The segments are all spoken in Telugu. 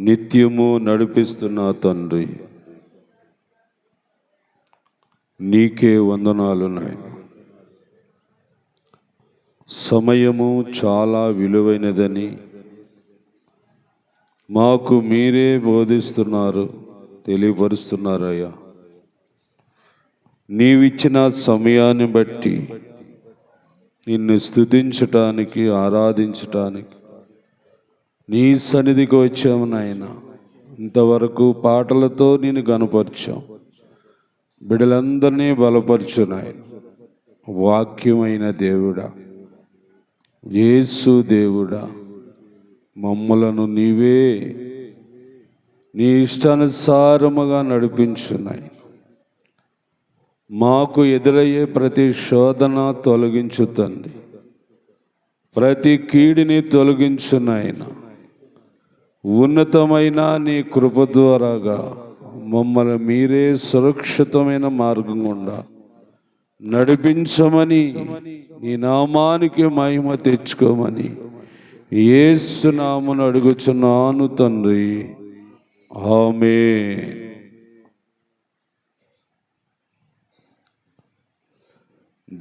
నిత్యము నడిపిస్తున్న తండ్రి, నీకే వందనాలు నాయన. సమయము చాలా విలువైనదని మాకు మీరే బోధిస్తున్నారు, తెలియపరుస్తున్నారయ్యా. నీవిచ్చిన సమయాన్ని బట్టి నిన్ను స్తుతించటానికి, ఆరాధించటానికి నీ సన్నిధికి వచ్చాము నాయన. ఇంతవరకు పాటలతో నేను గనుపరిచాం, బిడ్డలందరినీ బలపరచు నాయన. వాక్యమైన దేవుడా, యేసు దేవుడా, మమ్మలను నీవే నీ ఇష్టానుసారముగా నడిపించు నాయన. మాకు ఎదురయ్యే ప్రతి శోధన తొలగించు తండ్రి, ప్రతి కీడిని తొలగించు నాయన. ఉన్నతమైన నీ కృప ద్వారాగా మమ్మల్ని మీరే సురక్షితమైన మార్గం గుండా నడిపించమని, నీ నామానికి మహిమ తెచ్చుకోమని యేసు నామమున అడుగుచున్నాను తండ్రి, ఆమేన్.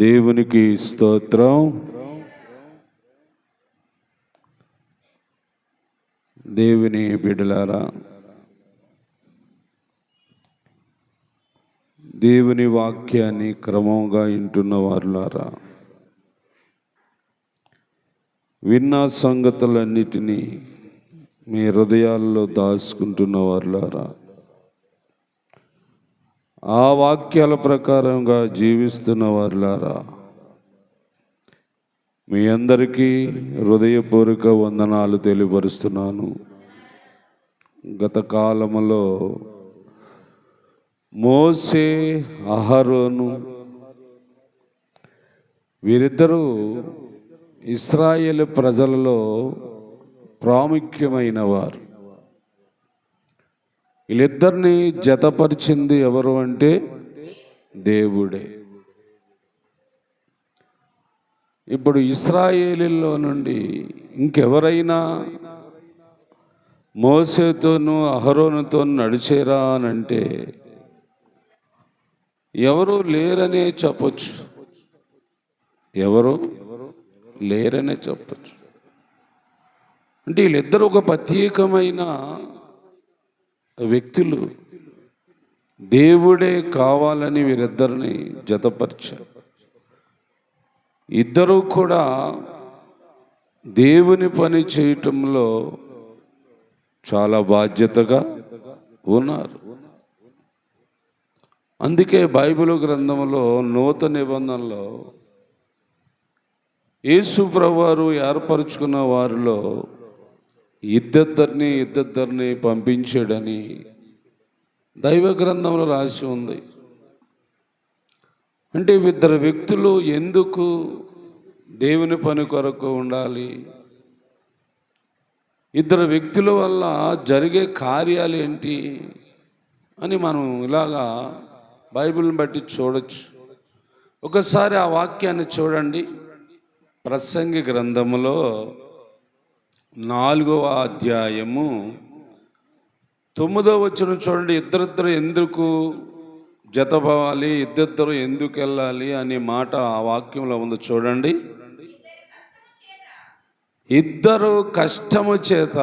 దేవునికి స్తోత్రం. దేవుని బిడ్డలారా, దేవుని వాక్యాన్ని క్రమంగా వింటున్న వారులారా, విన్న సంగతులన్నిటినీ మీ హృదయాల్లో దాచుకుంటున్న వారులారా, ఆ వాక్యాల ప్రకారంగా జీవిస్తున్న వారులారా, మీ అందరికీ హృదయపూర్వక వందనాలు తెలియపరుస్తున్నాను. గత కాలములో మోసే, అహరోను వీరిద్దరూ ఇశ్రాయేలు ప్రజలలో ప్రాముఖ్యమైన వారు. వీళ్ళిద్దరిని జతపరిచింది ఎవరు అంటే దేవుడే. ఇప్పుడు ఇశ్రాయేలీలో నుండి ఇంకెవరైనా మోసేతోనూ అహరోనుతో నడిచేరా అనంటే ఎవరు లేరనే చెప్పచ్చు. ఎవరు లేరనే చెప్పచ్చు. అంటే వీళ్ళిద్దరూ ఒక ప్రత్యేకమైన వ్యక్తులు. దేవుడే కావాలని వీరిద్దరిని జతపరిచారు. ఇద్దరూ కూడా దేవుని పని చేయటంలో చాలా బాధ్యతగా ఉన్నారు. అందుకే బైబిల్ గ్రంథంలో నూతన నిబంధనలో యేసు ప్రభువారు ఏర్పరచుకున్న వారిలో ఇద్దరిని పంపించాడని దైవ గ్రంథంలో రాసి ఉంది. అంటే ఇద్దరు వ్యక్తులు ఎందుకు దేవుని పని కొరకు ఉండాలి? ఇద్దరు వ్యక్తుల వల్ల జరిగే కార్యాలు ఏంటి అని మనం ఇలాగా బైబిల్ని బట్టి చూడొచ్చు. ఒకసారి ఆ వాక్యాన్ని చూడండి. ప్రసంగి గ్రంథములో 4వ అధ్యాయము 9వ వచనం చూడండి. ఇద్దరిద్దరు ఎందుకు జతపోవాలి, ఇద్దరు ఎందుకు వెళ్ళాలి అనే మాట ఆ వాక్యంలో ఉంది. చూడండి. ఇద్దరు కష్టము చేత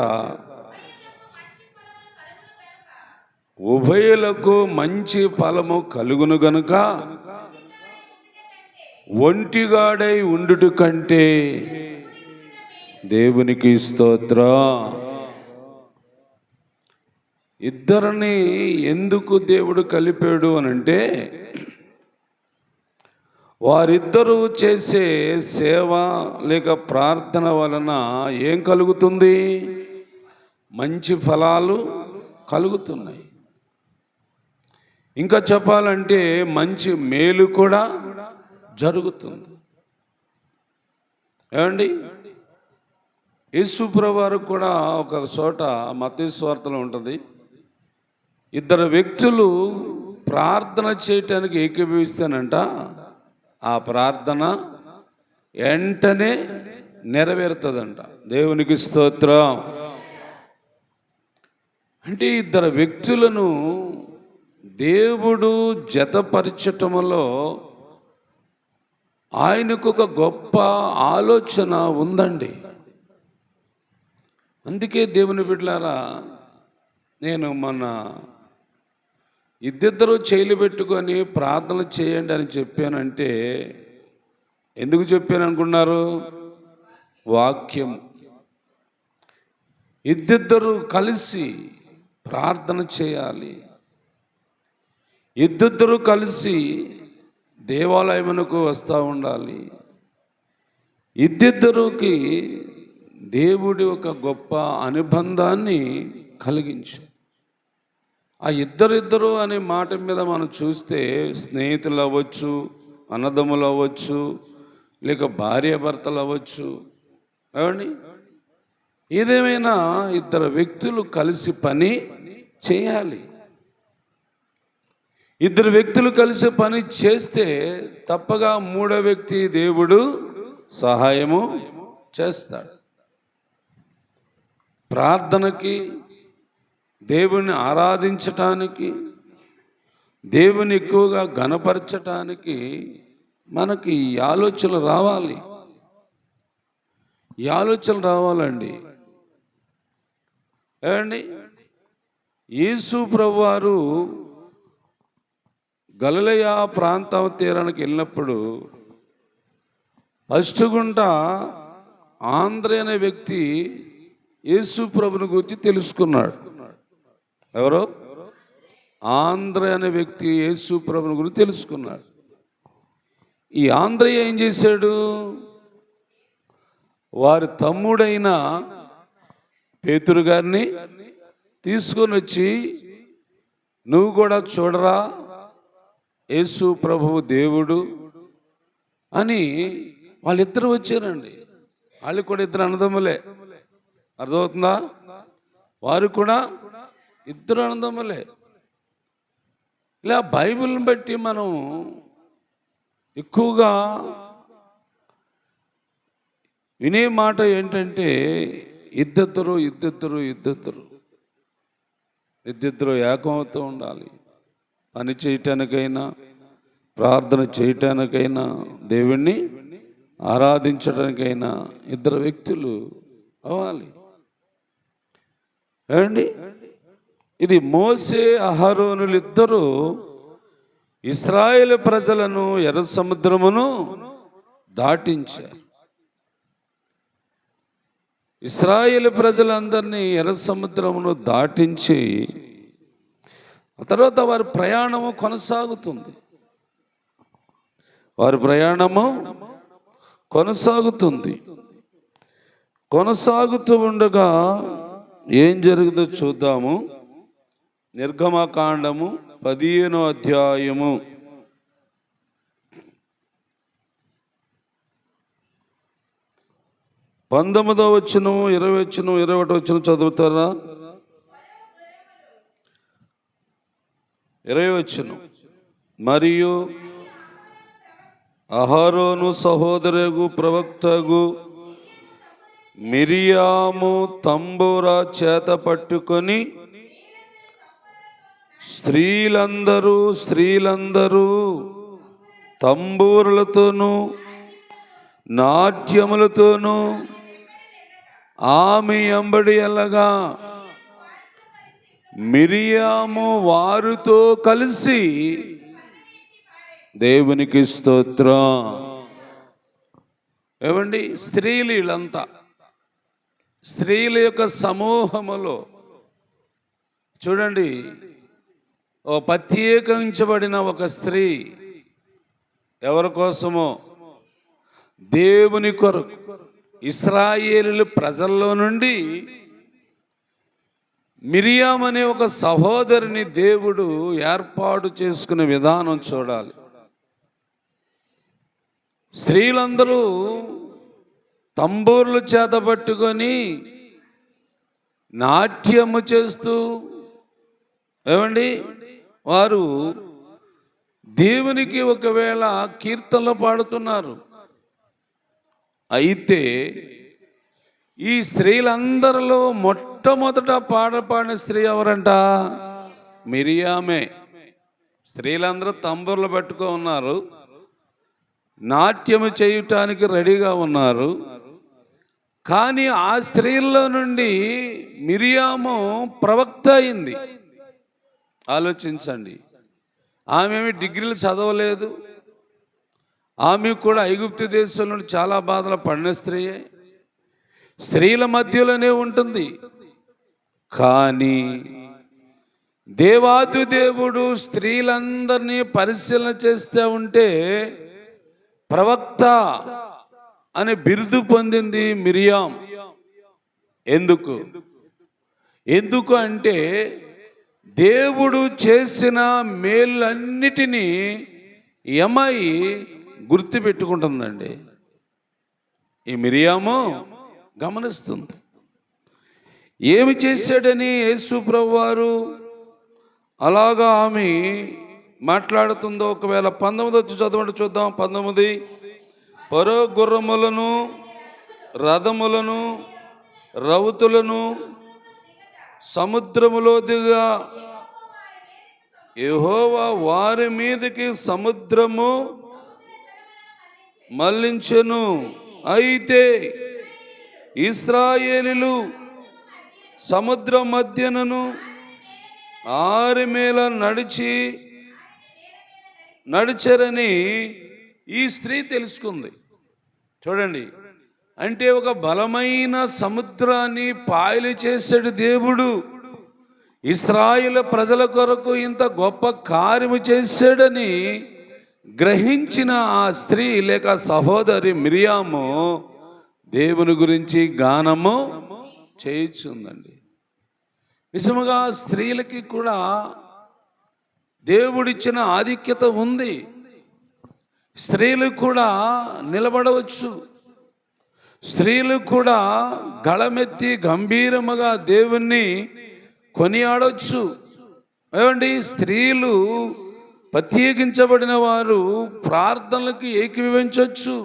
ఉభయులకు మంచి ఫలము కలుగును గనుక ఒంటిగాడై ఉండుట కంటే దేవునికి స్తోత్రం. ఇద్దరిని ఎందుకు దేవుడు కలిపాడు అనంటే వారిద్దరూ చేసే సేవ లేక ప్రార్థన వలన ఏం కలుగుతుంది? మంచి ఫలాలు కలుగుతున్నాయి. ఇంకా చెప్పాలంటే మంచి మేలు కూడా జరుగుతుంది. ఏమండి, యేసు ప్రభువారు కూడా ఒక చోట మత్తయి సువార్తలో ఉంటుంది. ఇద్దరు వ్యక్తులు ప్రార్థన చేయటానికి ఏకీభవిస్తానంట, ఆ ప్రార్థన వెంటనే నెరవేరుతుందంట. దేవునికి స్తోత్రం. అంటే ఇద్దరు వ్యక్తులను దేవుడు జతపరచటములో ఆయనకు ఒక గొప్ప ఆలోచన ఉందండి. అందుకే దేవుని బిడ్డలారా, నేను మన ఇద్దరు చేయలు పెట్టుకొని ప్రార్థన చేయండి అని చెప్పానంటే ఎందుకు చెప్పాను అనుకున్నారు? వాక్యం. ఇద్దరు కలిసి ప్రార్థన చేయాలి. ఇద్దరు కలిసి దేవాలయమునకు వస్తూ ఉండాలి. ఇద్దరికి దేవుడి ఒక గొప్ప అనుబంధాన్ని కలిగించు. ఆ ఇద్దరు అనే మాట మీద మనం చూస్తే స్నేహితులు అవ్వచ్చు, అన్నదమ్ములు అవ్వచ్చు, లేక భార్యాభర్తలు అవ్వచ్చు, ఏమండి, ఏదేమైనా ఇద్దరు వ్యక్తులు కలిసి పని చేయాలి. ఇద్దరు వ్యక్తులు కలిసి పని చేస్తే తప్పగా మూడో వ్యక్తి దేవుడు సహాయము చేస్తాడు. ప్రార్థనకి, దేవుని ఆరాధించటానికి, దేవుని ఎక్కువగా ఘనపరచటానికి మనకి ఈ ఆలోచనలు రావాలి. ఈ ఆలోచనలు రావాలండి. ఏమండి, యేసు ప్రభువారు గలిలయ ప్రాంతం తీరానికి వెళ్ళినప్పుడు ఫస్టుగుంట ఆంధ్రే అనే వ్యక్తి యేసు ప్రభుని గురించి తెలుసుకున్నాడు. ఎవరో ఆంధ్రే అనే వ్యక్తి యేసు ప్రభుని గురించి తెలుసుకున్నాడు. ఈ ఆంధ్రయ్య ఏం చేశాడు? వారి తమ్ముడైన పేతురు గారిని తీసుకొని వచ్చి, నువ్వు కూడా చూడరా, యేసు ప్రభువు దేవుడు అని వాళ్ళిద్దరు వచ్చారండి. వాళ్ళు కూడా ఇద్దరు అన్నదమ్ములే. అర్థమవుతుందా? వారు కూడా ఇద్దరు అన్నదమ్ములే. ఇలా బైబిల్ని బట్టి మనం ఎక్కువగా వినే మాట ఏంటంటే ఇద్దరు ఏకమవుతూ ఉండాలి. పని చేయటానికైనా, ప్రార్థన చేయటానికైనా, దేవుణ్ణి ఆరాధించడానికైనా ఇద్దరు వ్యక్తులు అవ్వాలి. ఏమండి, ఇది మోసే అహరోనులు ఇద్దరు ఇశ్రాయేలు ప్రజలను ఎర్ర సముద్రమును దాటించారు. ఇశ్రాయేలు ప్రజలందరినీ ఎర్ర సముద్రమును దాటించి ఆ తర్వాత వారి ప్రయాణము కొనసాగుతుంది. వారి ప్రయాణము కొనసాగుతూ ఉండగా ఏం జరుగుతుందో చూద్దాము. నిర్గమకాండము 15వ అధ్యాయము 19వ వచనం, 20వ వచనం, 21వ వచనం చదువుతారా? 20వ వచనం. మరియు అహరోను సహోదరుగు ప్రవక్తగు మిరియాము తంబూర చేత పట్టుకొని స్త్రీలందరూ తంబూరులతోనూ నాట్యములతోనూ ఆమె ఎంబడి వెళ్ళగా మిరియాము వారితో కలిసి దేవునికి స్తోత్రం. ఏమండి, స్త్రీలు వీళ్ళంతా స్త్రీల యొక్క సమూహములో చూడండి, ఓ ప్రత్యేకించబడిన ఒక స్త్రీ ఎవరి కోసమో, దేవుని కొరకు ఇశ్రాయేలు ప్రజల్లో నుండి మిరియాం అనే ఒక సహోదరిని దేవుడు ఏర్పాటు చేసుకునే విధానం చూడాలి. స్త్రీలందరూ తంబూర్లు చేత పట్టుకొని నాట్యము చేస్తూ, ఏమండి, వారు దేవునికి ఒకవేళ కీర్తనలు పాడుతున్నారు. అయితే ఈ స్త్రీలందరిలో మొట్టమొదట పాట పాడిన స్త్రీ ఎవరంట? మిరియామే. స్త్రీలందరూ తంబూర్లు పట్టుకో ఉన్నారు, నాట్యము చేయటానికి రెడీగా ఉన్నారు. కానీ ఆ స్త్రీల్లో నుండి మిరియాము ప్రవక్త అయింది. ఆలోచించండి. ఆమె డిగ్రీలు చదవలేదు, ఆమె కూడా ఐగుప్తు దేశం నుండి చాలా బాధలు పడిన స్త్రీయే, స్త్రీల మధ్యలోనే ఉంటుంది. కానీ దేవాది దేవుడు స్త్రీలందరినీ పరిశీలన చేస్తూ ఉంటే ప్రవక్త అనే బిరుదు పొందింది మిరియాం. ఎందుకు అంటే దేవుడు చేసిన మేలన్నిటినీ ఈ అమ్మాయి గుర్తుపెట్టుకుంటుందండి. ఈ మిరియాము గమనిస్తుంది. ఏమి చేశాడని యేసు ప్రభువారు అలాగా ఆమె మాట్లాడుతుందో ఒకవేళ 19 వచ్చి చదవండి, చూద్దాం. 19. పరో గుర్రములను, రథములను, రౌతులను సముద్రములో దిగా యెహోవా వారి మీదకి సముద్రము మళ్లించెను. అయితే ఇశ్రాయేలీయులు సముద్ర మధ్యనను ఆరిమేల నడిచారని ఈ స్త్రీ తెలుసుకుంది. చూడండి, అంటే ఒక బలమైన సముద్రాన్ని పాయలు చేసాడు దేవుడు. ఇశ్రాయేలు ప్రజల కొరకు ఇంత గొప్ప కార్యము చేశాడని గ్రహించిన ఆ స్త్రీ లేక సహోదరి మిరియాము దేవుని గురించి గానము చేయించుందండి. నిజముగా స్త్రీలకి కూడా దేవుడిచ్చిన ఆధిక్యత ఉంది. స్త్రీలు కూడా నిలబడవచ్చు, స్త్రీలు కూడా గళమెత్తి గంభీరముగా దేవుణ్ణి కొనియాడవచ్చు. ఏమండి, స్త్రీలు ప్రత్యేకించబడిన వారు ప్రార్థనలకు ఏకీభవించవచ్చు.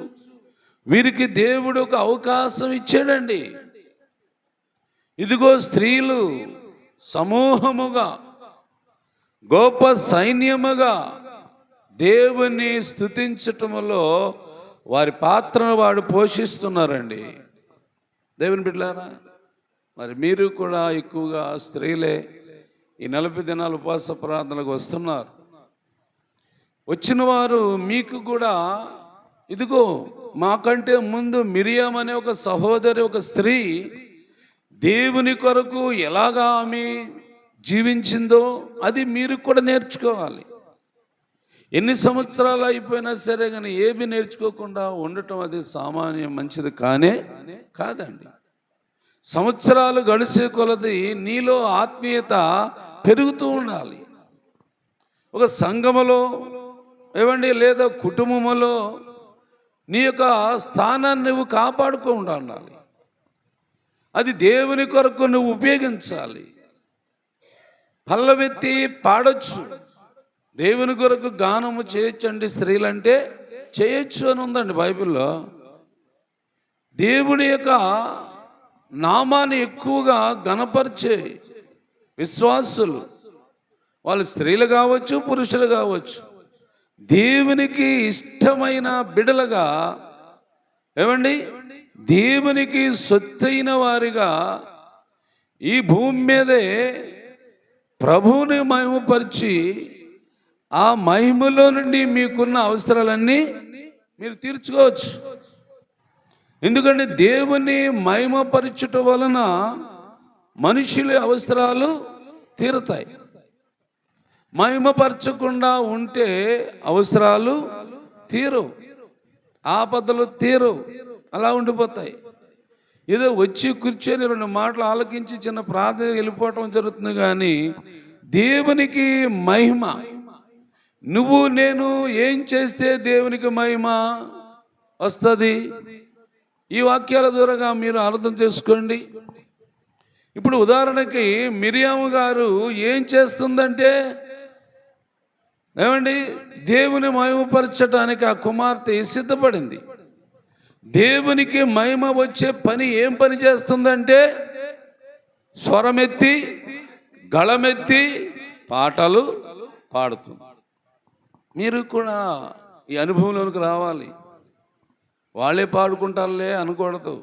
వీరికి దేవుడు ఒక అవకాశం ఇచ్చాడండి. ఇదిగో స్త్రీలు సమూహముగా గొప్ప సైన్యముగా దేవుని స్తుతించటములో వారి పాత్రను వాడు పోషిస్తున్నారండి. దేవుని బిడ్డలారా, మరి మీరు కూడా ఎక్కువగా స్త్రీలే ఈ 40 దినాలు ఉపవాస ప్రార్థనలకు వస్తున్నారు. వచ్చిన వారు మీకు కూడా ఇదిగో మాకంటే ముందు మిరియాం అనే ఒక సహోదరి, ఒక స్త్రీ దేవుని కొరకు ఎలాగా ఆమె జీవించిందో అది మీరు కూడా నేర్చుకోవాలి. ఎన్ని సంవత్సరాలు అయిపోయినా సరే కానీ ఏమి నేర్చుకోకుండా ఉండటం అది సామాన్యం మంచిది కాదండి. సంవత్సరాలు గడిచే కొలది నీలో ఆత్మీయత పెరుగుతూ ఉండాలి. ఒక సంఘములో ఏమండి లేదా కుటుంబములో నీ యొక్క స్థానాన్ని నువ్వు కాపాడుకో ఉండాలి. అది దేవుని కొరకు నువ్వు ఉపయోగించాలి. పల్లవెత్తి పాడొచ్చు, దేవుని కొరకు గానము చేయొచ్చండి. స్త్రీలంటే చేయొచ్చు అని ఉందండి బైబిల్లో. దేవుని యొక్క నామాన్ని ఎక్కువగా గణపరిచే విశ్వాసులు, వాళ్ళు స్త్రీలు కావచ్చు, పురుషులు కావచ్చు, దేవునికి ఇష్టమైన బిడలుగా ఏమండి దేవునికి సొత్తైన వారిగా ఈ భూమి మీదే ప్రభువుని మహిమపరిచి ఆ మహిమలో నుండి మీకున్న అవసరాలన్నీ మీరు తీర్చుకోవచ్చు. ఎందుకంటే దేవుని మహిమపరచుట వలన మనుషుల అవసరాలు తీరుతాయి. మహిమపరచకుండా ఉంటే అవసరాలు తీరు, ఆపదలు తీరు, అలా ఉండిపోతాయి. ఏదో వచ్చి కూర్చొని 2 మాటలు ఆలకించి చిన్న ప్రార్థన వెళ్ళిపోవటం జరుగుతుంది. కానీ దేవునికి మహిమ, నువ్వు నేను ఏం చేస్తే దేవునికి మహిమ వస్తుంది? ఈ వాక్యాల ద్వారా మీరు అర్థం చేసుకోండి. ఇప్పుడు ఉదాహరణకి మిరియాము గారు ఏం చేస్తుందంటే ఏమండి దేవుని మహిమపరచడానికి ఆ కుమార్తె సిద్ధపడింది. దేవునికి మహిమ వచ్చే పని ఏం పని చేస్తుందంటే స్వరమెత్తి గళమెత్తి పాటలు పాడుతుంది. మీరు కూడా ఈ అనుభవంలోనికి రావాలి. వాళ్ళే పాడుకుంటారులే అనకూడదు.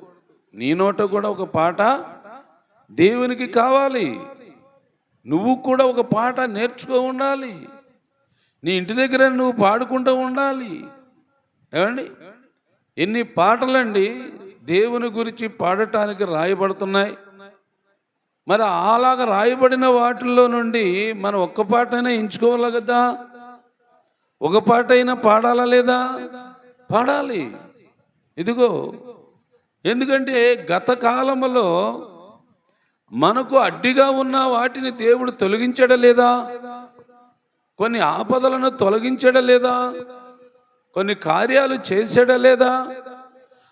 నీ నోట కూడా ఒక పాట దేవునికి కావాలి. నువ్వు కూడా ఒక పాట నేర్చుకో ఉండాలి. నీ ఇంటి దగ్గర నువ్వు పాడుకుంటూ ఉండాలి. ఏమండి, ఎన్ని పాటలండి దేవుని గురించి పాడటానికి రాయబడుతున్నాయి. మరి అలాగా రాయబడిన వాటిల్లో నుండి మనం ఒక్క పాటైనా ఎంచుకోవాలి కదా. ఒక పాట అయినా పాడాలా లేదా? పాడాలి. ఇదిగో, ఎందుకంటే గత కాలంలో మనకు అడ్డిగా ఉన్న వాటిని దేవుడు తొలగించడం లేదా? కొన్ని ఆపదలను తొలగించడం లేదా? కొన్ని కార్యాలు చేసేయడం లేదా?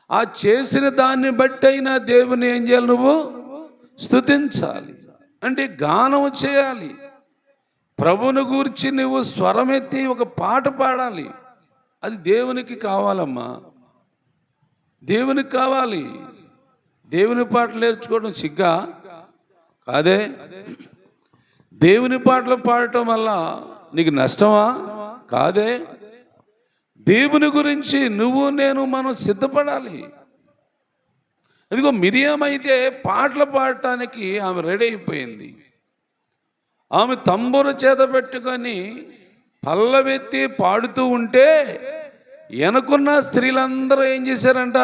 ఆ చేసిన దాన్ని బట్టి అయినా దేవుని ఏం చేయాలి? నువ్వు స్తుతించాలి. అంటే గానం చేయాలి. ప్రభువును గూర్చి నువ్వు స్వరమెత్తి ఒక పాట పాడాలి. అది దేవునికి కావాలమ్మా, దేవునికి కావాలి. దేవుని పాటలు నేర్చుకోవడం సిగ్గా కాదే. దేవుని పాటలు పాడటం వల్ల నీకు నష్టమా? కాదే. దేవుని గురించి నువ్వు నేను మనం సిద్ధపడాలి. ఇదిగో మిరియం అయితే పాటలు పాడటానికి ఆమె రెడీ అయిపోయింది. ఆమె తంబుర చేత పెట్టుకొని పల్లవెత్తి పాడుతూ ఉంటే వెనకున్న స్త్రీలందరూ ఏం చేశారంట?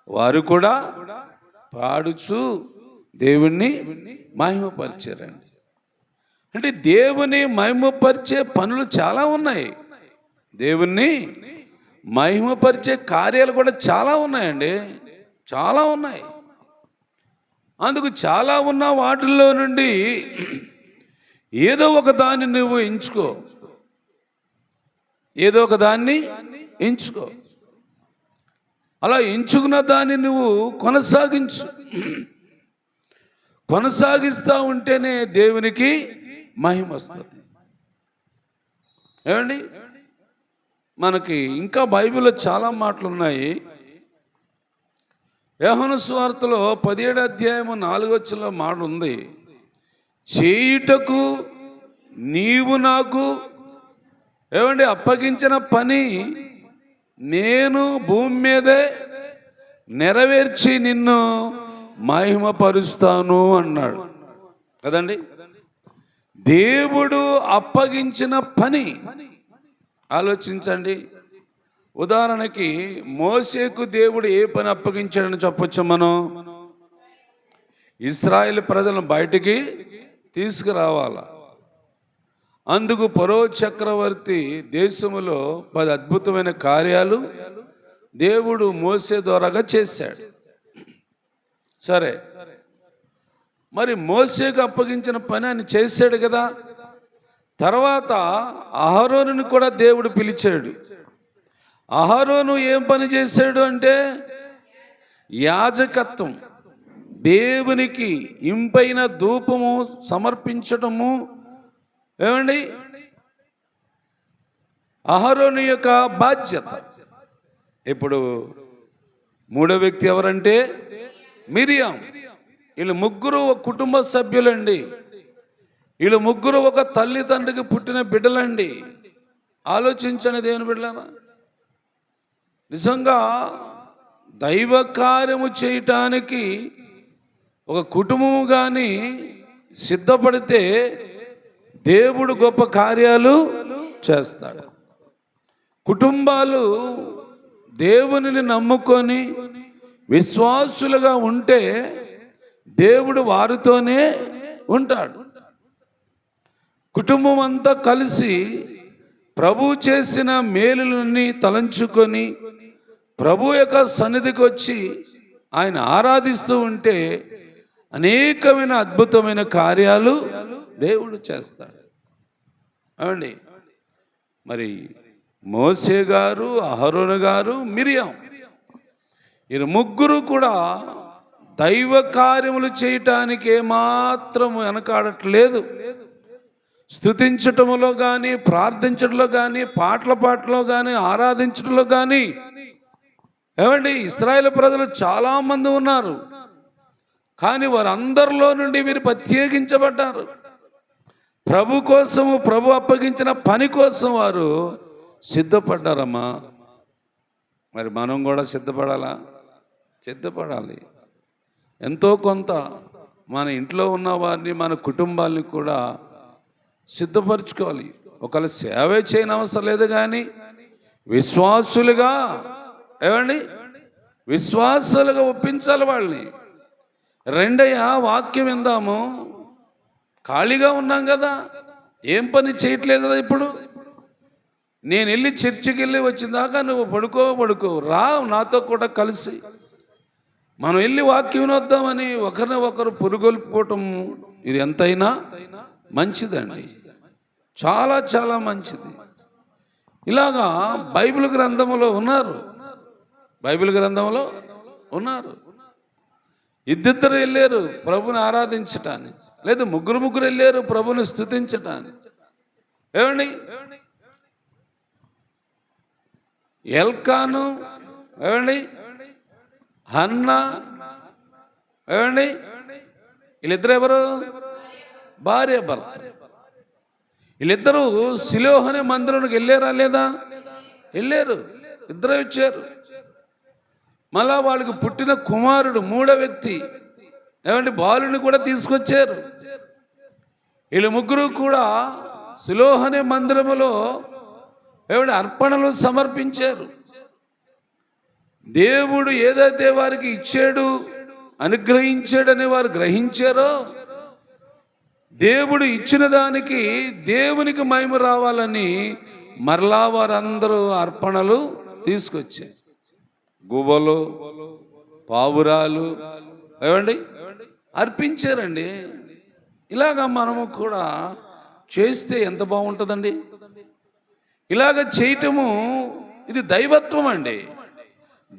వారు కూడా పాడుచు దేవుణ్ణి మహిమపరిచారండి. అంటే దేవుని మహిమపరిచే పనులు చాలా ఉన్నాయి. దేవుణ్ణి మహిమపరిచే కార్యాలు కూడా చాలా ఉన్నాయండి, చాలా ఉన్నాయి. అందుకు చాలా ఉన్న వాటిల్లో నుండి ఏదో ఒక దాన్ని నువ్వు ఎంచుకో, ఏదో ఒక దాన్ని ఎంచుకో. అలా ఎంచుకున్న దాన్ని నువ్వు కొనసాగించు. కొనసాగిస్తూ ఉంటేనే దేవునికి మహిమ వస్తుంది. ఏమండి, మనకి ఇంకా బైబిల్లో చాలా మాటలు ఉన్నాయి. యోహాను సువార్తలో 17వ అధ్యాయము 4వ వచనంలో మాట ఉంది, చేయుటకు నీవు నాకు ఏమండి అప్పగించిన పని నేను భూమి మీదే నెరవేర్చి నిన్ను మహిమపరుస్తాను అన్నాడు కదండి. దేవుడు అప్పగించిన పని ఆలోచించండి. ఉదాహరణకి మోసేకు దేవుడు ఏ పని అప్పగించాడని చెప్పొచ్చు మనం? ఇశ్రాయేలు ప్రజలను బయటికి తీసుకురావాలా. అందుకు ఫరో చక్రవర్తి దేశములో 10 అద్భుతమైన కార్యాలు దేవుడు మోసే ద్వారాగా చేశాడు. సరే, మరి మోసేకు అప్పగించిన పని ఆయన చేశాడు కదా. తర్వాత అహరోనుని కూడా దేవుడు పిలిచాడు. అహరోను ఏం పని చేశాడు అంటే యాజకత్వం, దేవునికి ఇంపైన ధూపము సమర్పించటము. ఏమండి, అహరోను యొక్క బాధ్యత. ఇప్పుడు మూడో వ్యక్తి ఎవరంటే మిరియాం. వీళ్ళు ముగ్గురు ఒక కుటుంబ సభ్యులండి. వీళ్ళు ముగ్గురు ఒక తల్లిదండ్రికి పుట్టిన బిడ్డలండి. ఆలోచించండి దేవుని బిడ్డలారా. నిజంగా దైవ కార్యము చేయటానికి ఒక కుటుంబము కానీ సిద్ధపడితే దేవుడు గొప్ప కార్యాలు చేస్తాడు. కుటుంబాలు దేవునిని నమ్ముకొని విశ్వాసులుగా ఉంటే దేవుడు వారితోనే ఉంటాడు. కుటుంబం అంతా కలిసి ప్రభు చేసిన మేలులన్నీ తలంచుకొని ప్రభు యొక్క సన్నిధికి వచ్చి ఆయన ఆరాధిస్తూ ఉంటే అనేకమైన అద్భుతమైన కార్యాలు దేవుడు చేస్తాడు. అవండి, మరి మోసే గారు, అహరోను గారు, మిరియాం, వీరు ముగ్గురు కూడా దైవ కార్యములు చేయటానికి ఏమాత్రం వెనకాడట్లేదు. స్తుతించటంలో కానీ, ప్రార్థించడంలో కానీ, పాటల పాటలో కానీ, ఆరాధించడంలో కానీ. ఏమండి, ఇశ్రాయేలు ప్రజలు చాలామంది ఉన్నారు. కానీ వారందరిలో నుండి మీరు ప్రత్యేకించబడ్డారు. ప్రభు కోసము, ప్రభు అప్పగించిన పని కోసం వారు సిద్ధపడ్డారమ్మా. మరి మనం కూడా సిద్ధపడాలా? సిద్ధపడాలి. ఎంతో కొంత మన ఇంట్లో ఉన్న వారిని, మన కుటుంబాన్ని కూడా సిద్ధపరచుకోవాలి. ఒకవేళ సేవే చేయని అవసరం లేదు, కానీ విశ్వాసులుగా విశ్వాసులుగా ఒప్పించాలి వాళ్ళని. రెండయ్య, వాక్యం విందాము. ఖాళీగా ఉన్నాం కదా, ఏం పని చేయట్లేదు కదా. ఇప్పుడు నేను వెళ్ళి చర్చికి వెళ్ళి వచ్చిన దాకా నువ్వు పడుకో రా నాతో కూడా కలిసి మనం వెళ్ళి వాక్యం వినొద్దామని ఒకరిని ఒకరు పురుగొల్పుకోవటం ఇది ఎంతైనా మంచిదండి. చాలా చాలా మంచిది. ఇలాగా బైబిల్ గ్రంథంలో ఉన్నారు. ఇద్దరు వెళ్ళారు ప్రభుని ఆరాధించటానికి, లేదు ముగ్గురు వెళ్ళారు ప్రభుని స్తుతించటానికి. ఎల్కాను, హన్నా, వీళ్ళిద్దరు ఎవరు? భార్య భర్త. వీళ్ళిద్దరూ షిలోహు అనే మందిరానికి వెళ్ళారా లేదా? వెళ్ళారు. ఇద్దరు వచ్చారు. మళ్ళా వాళ్ళకి పుట్టిన కుమారుడు, మూడో వ్యక్తి బాలుని కూడా తీసుకొచ్చారు. వీళ్ళు ముగ్గురు కూడా షిలోహు అనే మందిరములో అర్పణలు సమర్పించారు. దేవుడు ఏదైతే వారికి ఇచ్చాడు, అనుగ్రహించాడని వారు గ్రహించారో, దేవుడు ఇచ్చిన దానికి దేవునికి మహిమ రావాలని మరలా వారందరూ అర్పణలు తీసుకొచ్చారు. గువ్వలు, పావురాలు అర్పించారండి. ఇలాగా మనము కూడా చేస్తే ఎంత బాగుంటుందండి. ఇలాగ చేయటము ఇది దైవత్వం అండి.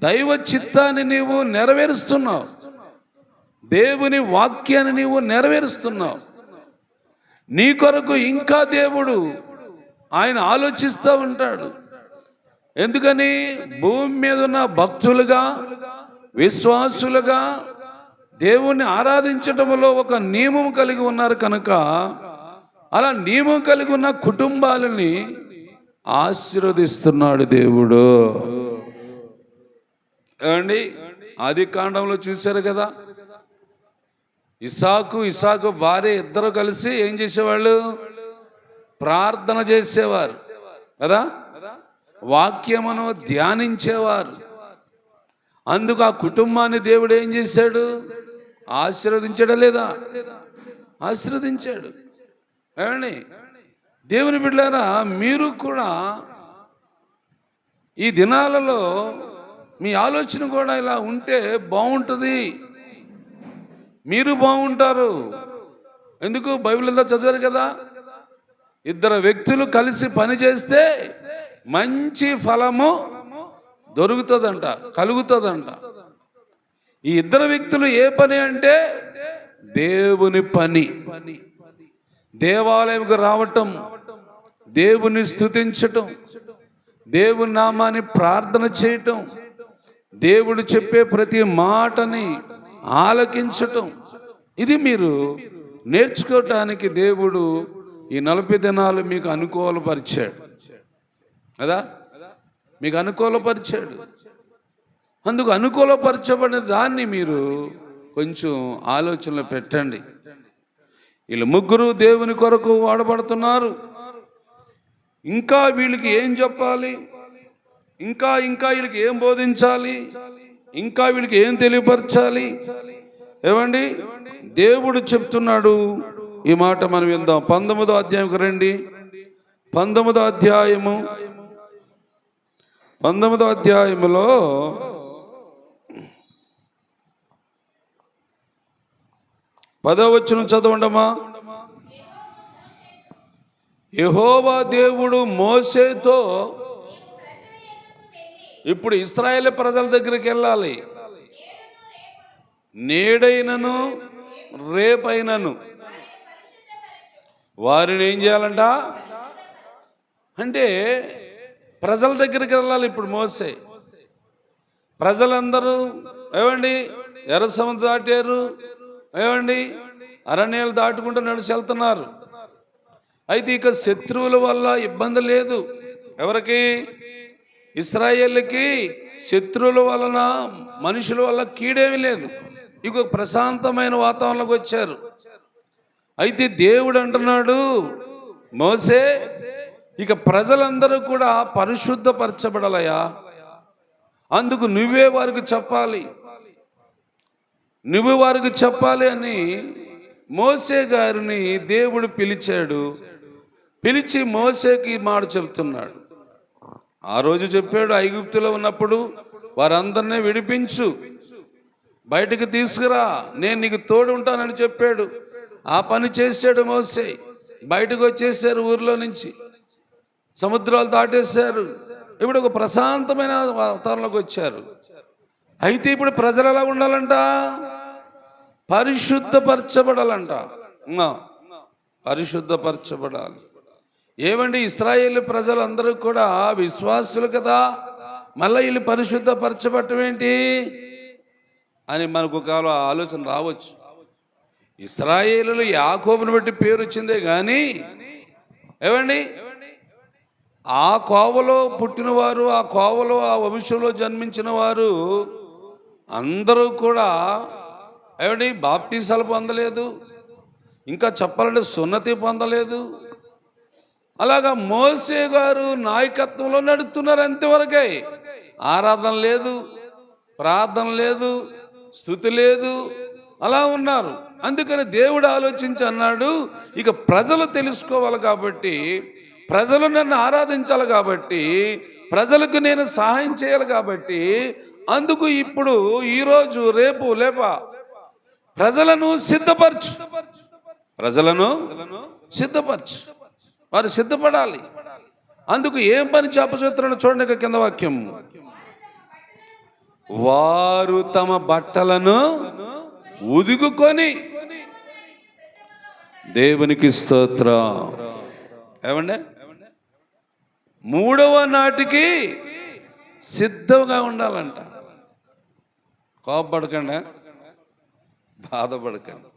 దైవ చిత్తాన్ని నీవు నెరవేరుస్తున్నావు, దేవుని వాక్యాన్ని నీవు నెరవేరుస్తున్నావు. నీ కొరకు ఇంకా దేవుడు ఆయన ఆలోచిస్తూ ఉంటాడు. ఎందుకని? భూమి మీద ఉన్న భక్తులుగా, విశ్వాసులుగా దేవుణ్ణి ఆరాధించటంలో ఒక నియమం కలిగి ఉన్నారు కనుక, అలా నియమం కలిగి ఉన్న కుటుంబాలని ఆశీర్వదిస్తున్నాడు దేవుడు. ఆది కాండంలో చూశారు కదా, ఇసాకు భార్య ఇద్దరు కలిసి ఏం చేసేవాళ్ళు? ప్రార్థన చేసేవారు కదా, వాక్యమును ధ్యానించేవారు. అందుకు ఆ కుటుంబాన్ని దేవుడు ఏం చేశాడు? ఆశీర్వదించాడా లేదా? ఆశీర్వదించాడు. దేవుని బిడ్డలారా, మీరు కూడా ఈ దినాలలో మీ ఆలోచన కూడా ఇలా ఉంటే బాగుంటుంది. మీరు బాగుంటారు. ఎందుకు? బైబిల్ అంతా చదివారు కదా, ఇద్దరు వ్యక్తులు కలిసి పని చేస్తే మంచి ఫలము దొరుకుతుందంట, కలుగుతుందంట. ఈ ఇద్దరు వ్యక్తులు ఏ పని అంటే దేవుని పని. దేవాలయంకు రావటం, దేవుని స్తుతించటం, దేవుని నామాన్ని ప్రార్థన చేయటం, దేవుడు చెప్పే ప్రతి మాటని ఆలకించటం. ఇది మీరు నేర్చుకోవటానికి దేవుడు ఈ 40 దినాలు మీకు అనుకూలపరిచాడు కదా, మీకు అనుకూలపరిచాడు. అందుకు అనుకూలపరచబడిన దాన్ని మీరు కొంచెం ఆలోచనలో పెట్టండి. వీళ్ళు ముగ్గురు దేవుని కొరకు వాడబడుతున్నారు. ఇంకా వీళ్ళకి ఏం చెప్పాలి, ఇంకా వీళ్ళకి ఏం బోధించాలి, ఇంకా వీళ్ళకి ఏం తెలియపరచాలి? దేవుడు చెప్తున్నాడు. ఈ మాట మనం విందాం. 19వ అధ్యాయంకి రండి. 19వ అధ్యాయము, 19వ అధ్యాయములో 10వ వచనం చదవండమ్మా. యెహోవా దేవుడు మోషేతో, ఇప్పుడు ఇశ్రాయేలు ప్రజల దగ్గరికి వెళ్ళాలి. నేడైనను రేపైనను వారిని ఏం చేయాలంట అంటే ప్రజల దగ్గరికి వెళ్ళాలి. ఇప్పుడు మోసే ప్రజలందరూ ఎర్ర సముద్రం దాటారు, ఏమండి అరణ్యాలు దాటుకుంటూ నడిచి వెళ్తున్నారు. అయితే ఇక శత్రువుల వల్ల ఇబ్బంది లేదు. ఎవరికి? ఇశ్రాయేలుకి శత్రువుల వలన మనుషుల వల్ల కీడేమి లేదు. ఇక ప్రశాంతమైన వాతావరణంలోకి వచ్చారు. అయితే దేవుడు అంటున్నాడు, మోసే ఇక ప్రజలందరూ కూడా పరిశుద్ధపరచబడాలయా, అందుకు నువ్వే వారికి చెప్పాలి, నువ్వు వారికి చెప్పాలి అని మోసే గారిని దేవుడు పిలిచాడు. పిలిచి మోసేకి మాట చెప్తున్నాడు. ఆ రోజు చెప్పాడు, ఐగుప్తులో ఉన్నప్పుడు వారందరినీ విడిపించు, బయటకు తీసుకురా, నేను నీకు తోడు ఉంటానని చెప్పాడు. ఆ పని చేశాడు మోసే. బయటకు వచ్చేసారు, ఊర్లో నుంచి సముద్రాలు దాటేశారు. ఇప్పుడు ఒక ప్రశాంతమైన వాతావరణంలోకి వచ్చారు. అయితే ఇప్పుడు ప్రజలు ఎలా ఉండాలంట? పరిశుద్ధపరచబడాలంట. పరిశుద్ధపరచబడాలి. ఏమండి, ఇశ్రాయేలు ప్రజలందరూ కూడా విశ్వాసులు కదా, మళ్ళీ వీళ్ళు పరిశుద్ధపరచబడటం ఏంటి అని మనకు ఒక ఆలోచన రావచ్చు. ఇశ్రాయేలులు యాకోబుని బట్టి పేరు వచ్చిందే కానీ ఏమండి, ఆ కోవలో పుట్టినవారు, ఆ కోవలో ఆ వంశంలో జన్మించిన వారు అందరూ కూడా ఏమండి బాప్టిసాలు పొందలేదు, ఇంకా చెప్పాలంటే సున్నతి పొందలేదు. అలాగా మోసే గారు నాయకత్వంలో నడుస్తున్నారు, అంతవరకే. ఆరాధన లేదు, ప్రార్థన లేదు, స్తుతి లేదు, అలా ఉన్నారు. అందుకని దేవుడు ఆలోచించి అన్నాడు, ఇక ప్రజలు తెలుసుకోవాలి కాబట్టి, ప్రజలు నన్ను ఆరాధించాలి కాబట్టి, ప్రజలకు నేను సహాయం చేయాలి కాబట్టి, అందుకు ఇప్పుడు ఈరోజు రేపు ప్రజలను సిద్ధపరచు, ప్రజలను సిద్ధపరచు, వారు సిద్ధపడాలి. అందుకు ఏం పని చెప్పబోతున్నాడు చూడండి, కింద వాక్యం, వారు తమ బట్టలను ఉదుగుకొని దేవునికి స్తోత్రం. ఏమండి, 3వ నాటికి సిద్ధంగా ఉండాలంట. కోపపడకండి, బాధపడకండి,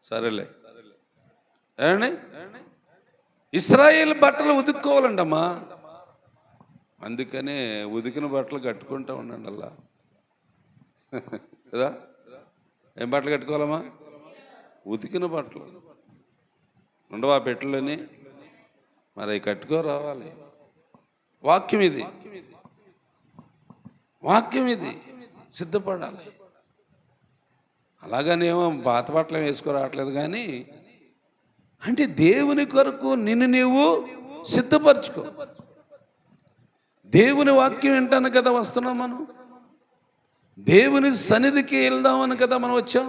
సరేలే. ఏమండి, ఇశ్రాయేల్ బట్టలు ఉదుక్కోవాలంటమ్మా. అందుకనే ఉదికిన బట్టలు కట్టుకుంటూ ఉండండి అలా కదా. ఏం బట్టలు కట్టుకోవాలమ్మా? ఉతికిన బట్టలు ఉండవా పెట్టెలని, మరి అవి కట్టుకో రావాలి. వాక్యం ఇది, వాక్యం ఇది, సిద్ధపడాలి. అలాగనేమో పాత బట్టలు వేసుకోరావట్లేదు కానీ, అంటే దేవుని కొరకు నిన్ను నీవు సిద్ధపరచుకో. దేవుని వాక్యం వింటాను కదా వస్తున్నాం మనం, దేవుని సన్నిధికి వెళ్దామని కదా మనం వచ్చాం.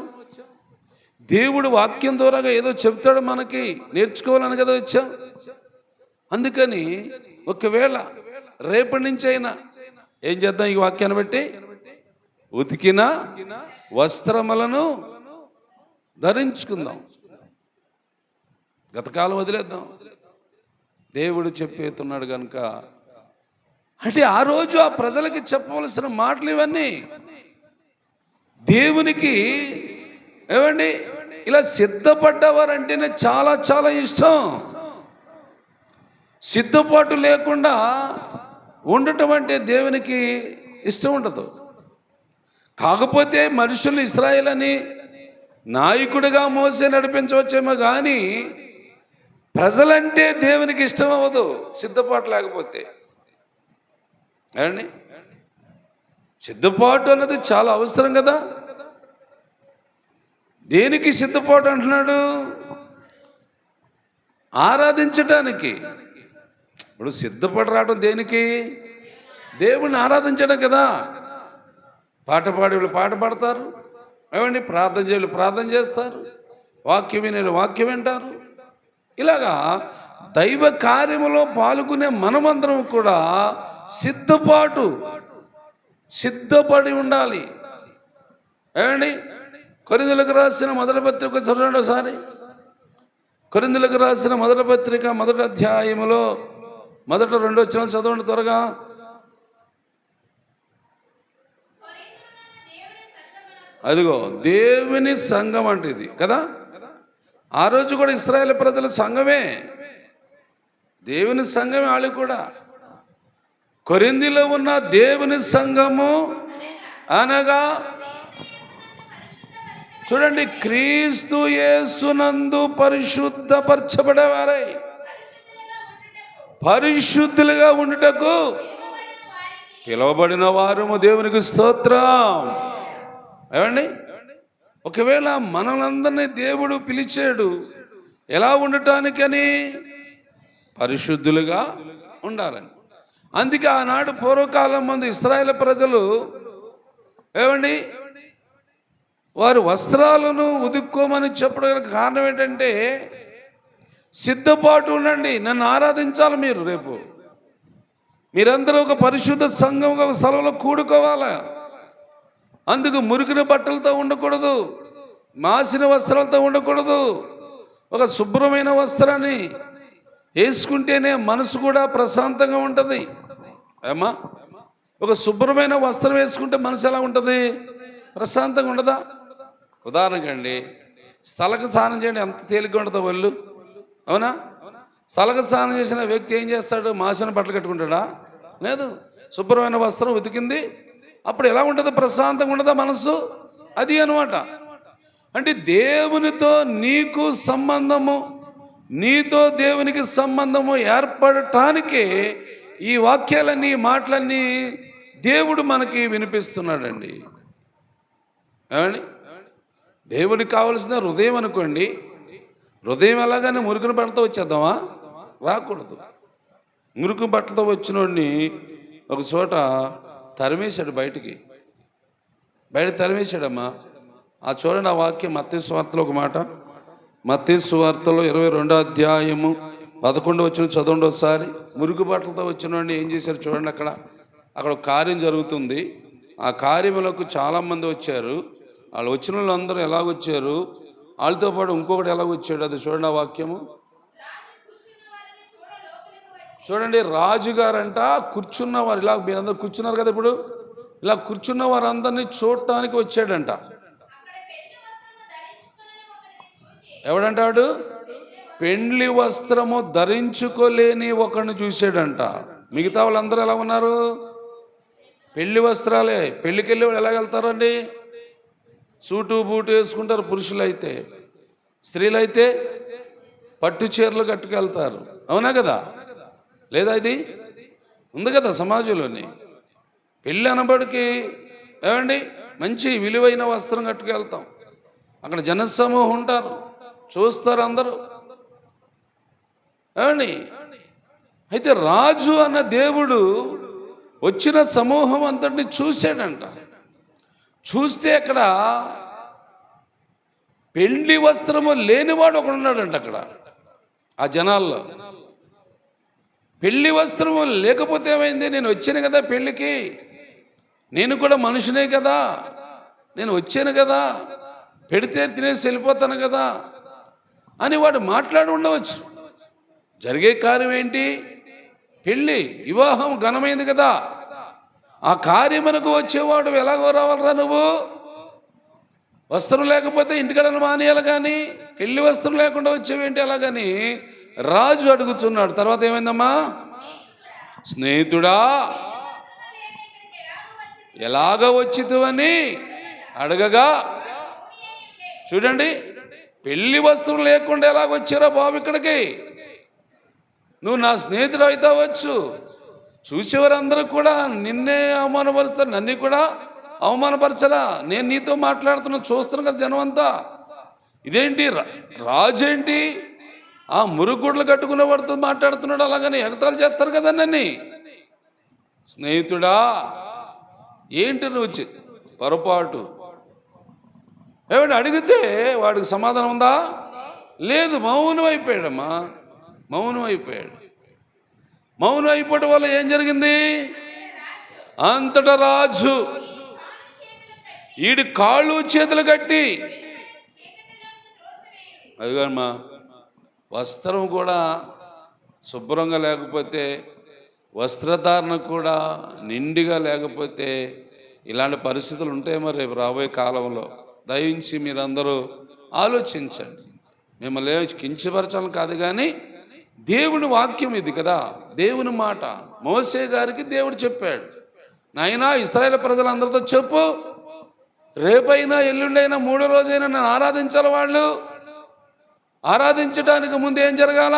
దేవుడు వాక్యం ద్వారాగా ఏదో చెప్తాడు మనకి, నేర్చుకోవాలని కదా వచ్చాం. అందుకని ఒకవేళ రేపటి నుంచి అయినా ఏం చేద్దాం, ఈ వాక్యాన్ని బట్టి ఉతికిన వస్త్రములను ధరించుకుందాం. గతకాలం వదిలేద్దాం, దేవుడు చెప్పేస్తున్నాడు కనుక. అంటే ఆ రోజు ఆ ప్రజలకి చెప్పవలసిన మాటలు ఇవన్నీ. దేవునికి ఏమండి ఇలా సిద్ధపడ్డవారంటేనే చాలా చాలా ఇష్టం. సిద్ధపాటు లేకుండా ఉండటం అంటే దేవునికి ఇష్టం ఉండదు. కాకపోతే మనుషులు ఇశ్రాయేల్ అని నాయకుడిగా మోసే నడిపించవచ్చేమో కానీ ప్రజలంటే దేవునికి ఇష్టం అవ్వదు సిద్ధపాటు లేకపోతే. ఏమండి, సిద్ధపాటు అన్నది చాలా అవసరం కదా. దేనికి సిద్ధపాటు అంటున్నాడు? ఆరాధించడానికి. ఇప్పుడు సిద్ధపడి రావడం దేనికి? దేవుణ్ణి ఆరాధించడం కదా. పాట పాడేవాళ్ళు పాట పాడతారు, ఏమండి, ప్రార్థన చేయాలి ప్రార్థన చేస్తారు, వాక్యం వినే వాక్యం వింటారు. ఇలాగా దైవ కార్యములో పాల్గొనే మనమందరం కూడా సిద్ధపడి ఉండాలి. ఏమండి, కొరింథీయులకు రాసిన మొదటి పత్రిక చదవండి ఒకసారి. కొరింథీయులకు రాసిన మొదటి పత్రిక 1వ అధ్యాయములో 1-2 వచనాలు చదవండి త్వరగా. అదిగో దేవుని సంఘం అంటే ఇది కదా. ఆ రోజు కూడా ఇశ్రాయేలు ప్రజల సంఘమే, దేవుని సంఘమే వాళ్ళు కూడా. కొరింథీలో ఉన్న దేవుని సంఘము అనగా చూడండి, క్రీస్తు యేసునందు పరిశుద్ధపరచబడేవారై పరిశుద్ధులుగా ఉండుటకు పిలువబడిన వారము. దేవునికి స్తోత్రం. ఏమండి, ఒకవేళ మనలందరినీ దేవుడు పిలిచాడు ఎలా ఉండటానికని? పరిశుద్ధులుగా ఉండాలని. అందుకే ఆనాడు పూర్వకాలం మంది ఇశ్రాయేలు ప్రజలు ఏమండి, వారు వస్త్రాలను ఉదుక్కోమని చెప్పడానికి కారణం ఏంటంటే, సిద్ధపాటు ఉండండి, నన్ను ఆరాధించాలి మీరు. రేపు మీరందరూ ఒక పరిశుద్ధ సంఘం ఒక స్థలంలో కూడుకోవాలి. అందుకు మురికిన బట్టలతో ఉండకూడదు, మాసిన వస్త్రాలతో ఉండకూడదు. ఒక శుభ్రమైన వస్త్రాన్ని వేసుకుంటేనే మనసు కూడా ప్రశాంతంగా ఉంటుంది. ఏమా, ఒక శుభ్రమైన వస్త్రం వేసుకుంటే మనసు ఎలా ఉంటుంది? ప్రశాంతంగా ఉండదా? ఉదాహరణకండి, స్థలక స్నానం చేయండి, ఎంత తేలిగ్గా ఉంటుందో ఒళ్ళు. అవునా? స్థలక స్నానం చేసిన వ్యక్తి ఏం చేస్తాడు? మాసిన బట్టలు కట్టుకుంటాడా? లేదు, శుభ్రమైన వస్త్రం ఉతికింది. అప్పుడు ఎలా ఉంటుంది? ప్రశాంతంగా ఉండదా మనసు? అది అనమాట. అంటే దేవునితో నీకు సంబంధము, నీతో దేవునికి సంబంధము ఏర్పడటానికే ఈ వాక్యాలన్నీ, మాటలన్నీ దేవుడు మనకి వినిపిస్తున్నాడండి. ఏమండి, దేవుడికి కావలసిన హృదయం అనుకోండి. హృదయం ఎలాగానే మురికి బట్టలతో వచ్చేద్దామా? రాకూడదు. మురికి బట్టలతో వచ్చినోడిని ఒక చోట తరిమేశాడు, బయట తరిమేశాడమ్మా. ఆ చూడండి, ఆ వాక్యం మత్తయి సువార్తలో ఒక మాట, మత్తయి సువార్తలో 22వ అధ్యాయము 11 వచ్చిన చదవండి ఒకసారి. మురికి బట్టలతో వచ్చినోడిని ఏం చేశారు చూడండి. అక్కడ ఒక కార్యం జరుగుతుంది. ఆ కార్యములకు చాలామంది వచ్చారు. వాళ్ళు వచ్చిన వాళ్ళందరూ ఎలాగొచ్చారు, వాళ్ళతో పాటు ఇంకొకటి ఎలాగొచ్చాడు, అది చూడండి ఆ వాక్యము. చూడండి, రాజుగారంట కూర్చున్న వారు, ఇలా మీరందరూ కూర్చున్నారు కదా ఇప్పుడు, ఇలా కూర్చున్న వారందరినీ చూడటానికి వచ్చాడంట. ఎవడంటాడు? పెండ్లి వస్త్రము ధరించుకోలేని ఒకరిని చూశాడంట. మిగతా వాళ్ళందరూ ఎలా ఉన్నారు? పెళ్లి వస్త్రాలే. పెళ్లికి వెళ్ళి వాళ్ళు ఎలా వెళ్తారండి? సూటు బూటు వేసుకుంటారు పురుషులు అయితే. స్త్రీలు అయితే పట్టు చీరలు కట్టుకెళ్తారు. అవునా కదా? లేదా? ఇది ఉంది కదా సమాజంలోని. పెళ్ళి అనబడికి ఏమండి మంచి విలువైన వస్త్రం కట్టుకెళ్తాం. అక్కడ జనసమూహం ఉంటారు, చూస్తారు అందరూ. ఏమండి, అయితే రాజు అన్న దేవుడు వచ్చిన సమూహం అంతటిని చూశాడంట. చూస్తే అక్కడ పెళ్లి వస్త్రము లేనివాడు ఒకడున్నాడంట. అక్కడ ఆ జనాల్లో పెళ్లి వస్త్రము లేకపోతే ఏమైంది? నేను వచ్చాను కదా పెళ్ళికి, నేను కూడా మనుషునే కదా, నేను వచ్చాను కదా, పెడితే తినేసి వెళ్ళిపోతాను కదా అని వాడు మాట్లాడి ఉండవచ్చు. జరిగే కార్యం ఏంటి? పెళ్ళి, వివాహం ఘనమైంది కదా. ఆ కార్యమునకు వచ్చేవాడు ఎలాగో రావాలరా నువ్వు? వస్త్రం లేకపోతే ఇంటికాడ మానేయాలి, కానీ పెళ్లి వస్త్రం లేకుండా వచ్చేవేంటి అలాగని రాజు అడుగుతున్నాడు. తర్వాత ఏమైందమ్మా? స్నేహితుడా ఎలాగ వచ్చితువని అడగగా, చూడండి, పెళ్లి వస్త్రం లేకుండా ఎలాగొచ్చారా బాబు ఇక్కడికి? నువ్వు నా స్నేహితుడు అవుతావచ్చు. చూసేవారందరూ కూడా నిన్నే అవమానపరుస్తారు, నన్ను కూడా అవమానపరచరా? నేను నీతో మాట్లాడుతున్నా, చూస్తున్నాను కదా జనం అంతా. ఇదేంటి రాజేంటి ఆ మురుగుడ్లు కట్టుకునే వాడితో మాట్లాడుతున్నాడు? అలాగని ఎగతాలు చేస్తారు కదా నన్ను. స్నేహితుడా ఏంటి నువ్వు పొరపాటు? ఏమంటే అడిగితే వాడికి సమాధానం ఉందా? లేదు, మౌనం అయిపోయాడమ్మా, మౌనం అయిపోయాడు. మౌనం అయిపోవడం వల్ల ఏం జరిగింది? అంతటా రాజు ఈడి కాళ్ళు చేతులు కట్టి, అదిగమ్మా వస్త్రం కూడా శుభ్రంగా లేకపోతే, వస్త్రధారణ కూడా నిండిగా లేకపోతే ఇలాంటి పరిస్థితులు ఉంటాయి మరి రేపు రాబోయే కాలంలో. దయించి మీరందరూ ఆలోచించండి. మిమ్మల్ని కించపరచాలని కాదు, కానీ దేవుని వాక్యం ఇది కదా, దేవుని మాట. మోసే గారికి దేవుడు చెప్పాడు, నాయనా ఇశ్రాయేలు ప్రజలందరితో చెప్పు, రేపైనా ఎల్లుండైనా మూడో రోజైనా నన్ను ఆరాధించాలి. వాళ్ళు ఆరాధించడానికి ముందు ఏం జరగాల?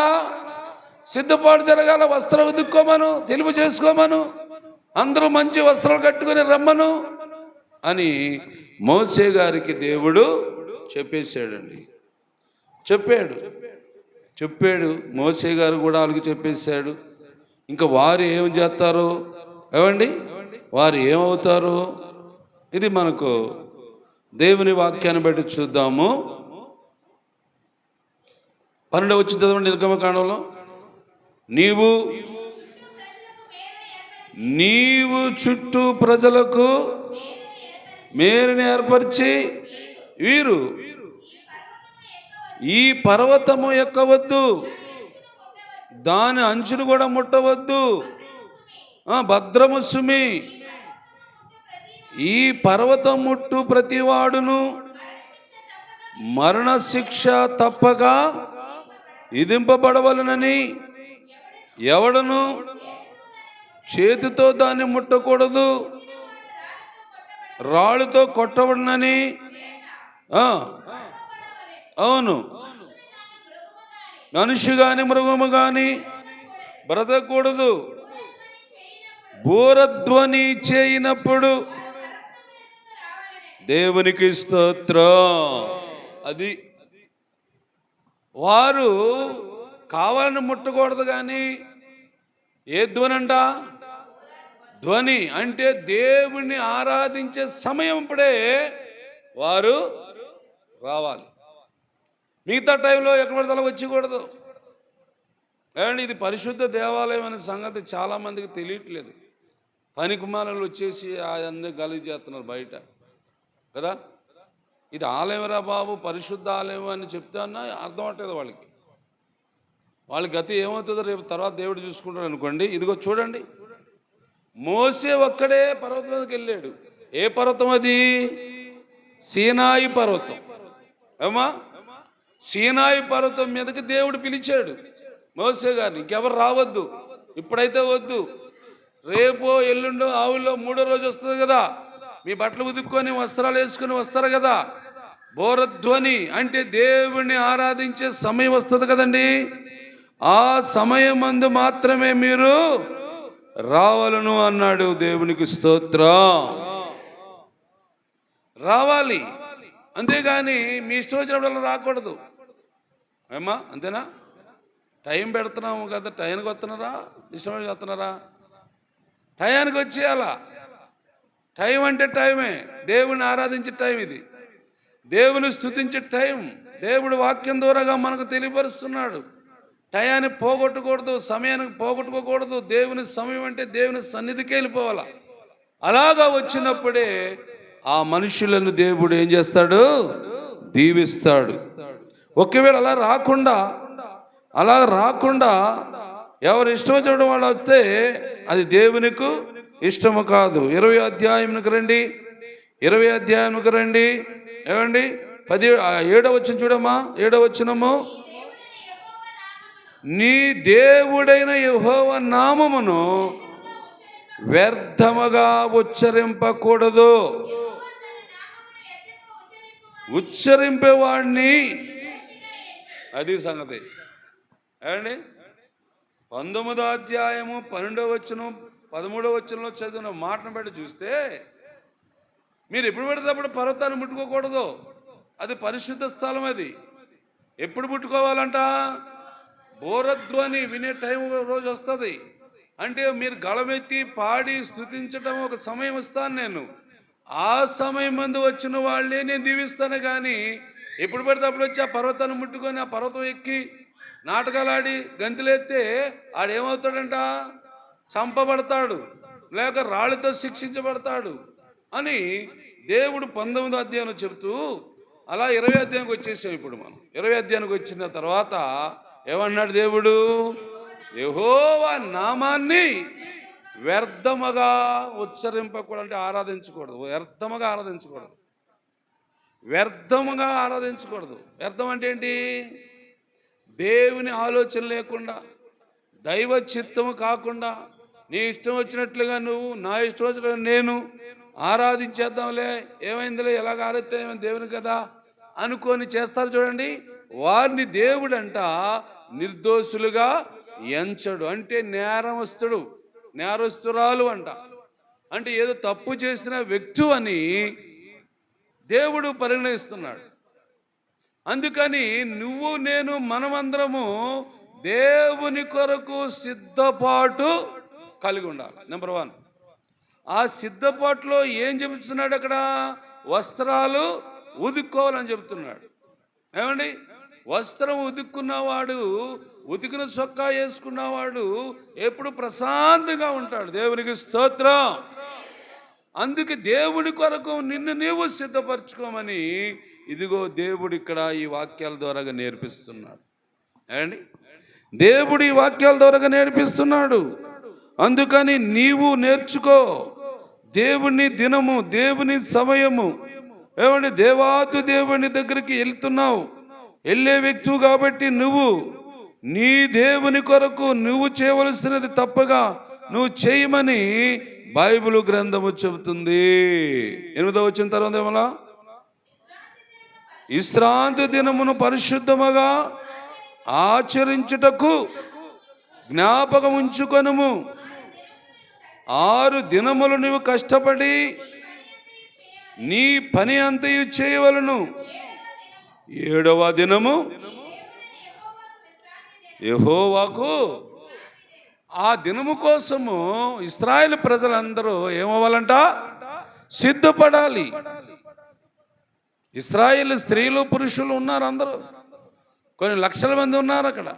సిద్ధపాటు జరగాల. వస్త్రం ఉతుక్కోమను, తెలుపు చేసుకోమను, అందరూ మంచి వస్త్రాలు కట్టుకొని రమ్మను అని మోసే గారికి దేవుడు చెప్పేశాడండి. చెప్పాడు మోసే గారు కూడా వాళ్ళకి చెప్పేశాడు. ఇంకా వారు ఏం చేస్తారో ఏమండి, వారు ఏమవుతారో ఇది మనకు దేవుని వాక్యాన్ని బట్టి చూద్దాము. 12వ వచనం చదవండి. నిర్గమకాండంలో నీవు చుట్టూ ప్రజలకు మేరుని ఏర్పరిచి వీరు ఈ పర్వతము ఎక్కవద్దు, దాని అంచును కూడా ముట్టవద్దు, భద్రము సుమి. ఈ పర్వతం ముట్టు ప్రతివాడును మరణశిక్ష తప్పగా విధింపబడవలనని, ఎవడును చేతితో దాన్ని ముట్టకూడదు, రాళ్ళతో కొట్టబడునని. అవును, మనిషి గాని మృగము గాని బ్రతకూడదు. బూరధ్వని చేయనప్పుడు దేవునికి స్తోత్రం. అది వారు కావాలని ముట్టకూడదు. కానీ ఏ ధ్వని అంట? ధ్వని అంటే దేవుణ్ణి ఆరాధించే సమయం ఇప్పుడే వారు రావాలి. మిగతా టైంలో ఎక్కడ పడితే వచ్చకూడదు. ఏమండి, ఇది పరిశుద్ధ దేవాలయం అనే సంగతి చాలామందికి తెలియట్లేదు. పనికిమాలలు వచ్చేసి అందరూ గలీజ్ చేస్తున్నారు బయట కదా. ఇది ఆలయంరా బాబు, పరిశుద్ధ ఆలయం అని చెప్తాన్నా అర్థం అవట్లేదు వాళ్ళకి. వాళ్ళ గతి ఏమవుతుందో రేపు తర్వాత దేవుడు చూసుకుంటాడు అనుకోండి. ఇదిగో చూడండి, మోసే ఒక్కడే పర్వతం మీదకి వెళ్ళాడు. ఏ పర్వతం అది? సీనాయి పర్వతం. ఏమా, సీనాయి పర్వతం మీదకి దేవుడు పిలిచాడు మోసే గారిని. ఇంకెవరు రావద్దు, ఇప్పుడైతే వద్దు, రేపో ఎల్లుండో ఆవుల్లో మూడో రోజు వస్తుంది కదా, మీ బట్టలు ఉతుక్కొని వస్త్రాలు వేసుకుని వస్తారు కదా. బోరధ్వని అంటే దేవుణ్ణి ఆరాధించే సమయం వస్తుంది కదండి. ఆ సమయం అందు మాత్రమే మీరు రావాలను అన్నాడు. దేవునికి స్తోత్రం. రావాలి, అంతేగాని మీ ఇష్టం వచ్చినప్పుడు రాకూడదు. ఏమ్మా, అంతేనా? టైం పెడుతున్నాము కదా, టైంకి వస్తున్నారా? ఇష్టం వస్తున్నారా? టయానికి వచ్చేయాలా. టైం అంటే టైమే, దేవుని ఆరాధించే టైం ఇది, దేవుని స్తుతించే టైం. దేవుడు వాక్యం ద్వారాగా మనకు తెలియపరుస్తున్నాడు. టయాన్ని పోగొట్టకూడదు, సమయానికి పోగొట్టుకోకూడదు. దేవుని సమయం అంటే దేవుని సన్నిధికి వెళ్ళిపోవాలా. అలాగా వచ్చినప్పుడే ఆ మనుషులను దేవుడు ఏం చేస్తాడు? దీవిస్తాడు. ఒకవేళ అలా రాకుండా ఎవరు ఇష్టం వచ్చిన వాళ్ళు వస్తే అది దేవునికి ఇష్టము కాదు. 20వ అధ్యాయంకి రండి, 20వ అధ్యాయంకి రండి. ఏమండి, 7వ వచనం చూడమ్మా. 7వ వచనము, నీ దేవుడైన యెహోవా నామమును వ్యర్థముగా ఉచ్చరింపకూడదు. ఉచ్చరింపేవాడిని, అది సంగతి. ఏమండి, 19వ అధ్యాయము 12వ వచనం 13వ వచనంలో చదివిన మాటను బట్టి చూస్తే, మీరు ఎప్పుడు పెడితే అప్పుడు పర్వతాన్ని ముట్టుకోకూడదు. అది పరిశుద్ధ స్థలం. అది ఎప్పుడు ముట్టుకోవాలంట? బోరధ్వని వినే టైం రోజు వస్తుంది. అంటే మీరు గళమెత్తి పాడి స్తుతించడం ఒక సమయం ఇస్తాను నేను. ఆ సమయం ముందు వచ్చిన వాళ్ళే నేను దీవిస్తాను. కానీ ఎప్పుడు పడితే అప్పుడు వచ్చి ఆ పర్వతాన్ని ముట్టుకొని ఆ పర్వతం ఎక్కి నాటకాలాడి గంతులెత్తే ఆడేమవుతాడంట? చంపబడతాడు, లేక రాళ్ళతో శిక్షించబడతాడు అని దేవుడు 19వ అధ్యాయంలో చెబుతూ, అలా 20వ అధ్యాయానికి వచ్చేసాం. ఇప్పుడు మనం 20వ అధ్యాయానికి వచ్చిన తర్వాత ఏమన్నాడు దేవుడు? యెహోవా నామాన్ని వ్యర్థముగా ఉచ్చరింపకూడదు, అంటే ఆరాధించకూడదు. వ్యర్థముగా ఆరాధించకూడదు. వ్యర్థముగా ఆరాధించకూడదు. వ్యర్థం అంటే ఏంటి? దేవుని ఆలోచన లేకుండా, దైవ చిత్తము కాకుండా, నీ ఇష్టం వచ్చినట్లుగా నువ్వు, నా ఇష్టం వచ్చినట్లుగా నేను ఆరాధించేద్దాంలే, ఏమైందిలే, ఎలాగ ఆరాధిస్తే ఏమైంది, దేవుని కదా అనుకొని చేస్తారు చూడండి. వారిని దేవుడంట నిర్దోషులుగా ఎంచడు. అంటే నేరస్తురాలు అంట. అంటే ఏదో తప్పు చేసిన వ్యక్తి అని దేవుడు పరిగణిస్తున్నాడు. అందుకని నువ్వు నేను మనమందరము దేవుని కొరకు సిద్ధపాటు కలిగి ఉండాలి. నెంబర్ 1. ఆ సిద్ధపాటులో ఏం చెబుతున్నాడు అక్కడ? వస్త్రాలు ఉతుక్కోవాలని చెబుతున్నాడు. ఏమండి? వస్త్రం ఉతుక్కున్నవాడు, ఉతికిన చొక్కా వేసుకున్నవాడు ఎప్పుడు ప్రశాంతంగా ఉంటాడు. దేవునికి స్తోత్రం. అందుకే దేవుని కొరకు నిన్ను నీవు సిద్ధపరచుకోమని ఇదిగో దేవుడు ఇక్కడ ఈ వాక్యాల ద్వారా నేర్పిస్తున్నాడు. ఏమండి? దేవుడు ఈ వాక్యాల ద్వారా నేర్పిస్తున్నాడు. అందుకని నీవు నేర్చుకో. దేవుని దినము, దేవుని సమయము. ఏమండి? దేవాతి దేవుని దగ్గరికి వెళ్తున్నావు, వెళ్ళే వ్యక్తి కాబట్టి నువ్వు నీ దేవుని కొరకు నువ్వు చేయవలసినది తప్పగా నువ్వు చేయమని బైబిల్ గ్రంథము చెబుతుంది. 8వ వచనం తర్వాత ఏమలా? విశ్రాంతి దినమును పరిశుద్ధముగా ఆచరించుటకు జ్ఞాపకం ఉంచుకొనుము. 6 దినములు నువ్వు కష్టపడి నీ పని అంతయు చేయవలను. 7వ దినము యెహోవాకు. ఆ దినము కోసము ఇశ్రాయేలు ప్రజలందరూ ఏమవ్వాలంట? సిద్ధపడాలి. ఇశ్రాయేలు స్త్రీలు పురుషులు ఉన్నారు, అందరూ కొన్ని లక్షల మంది ఉన్నారు అక్కడ.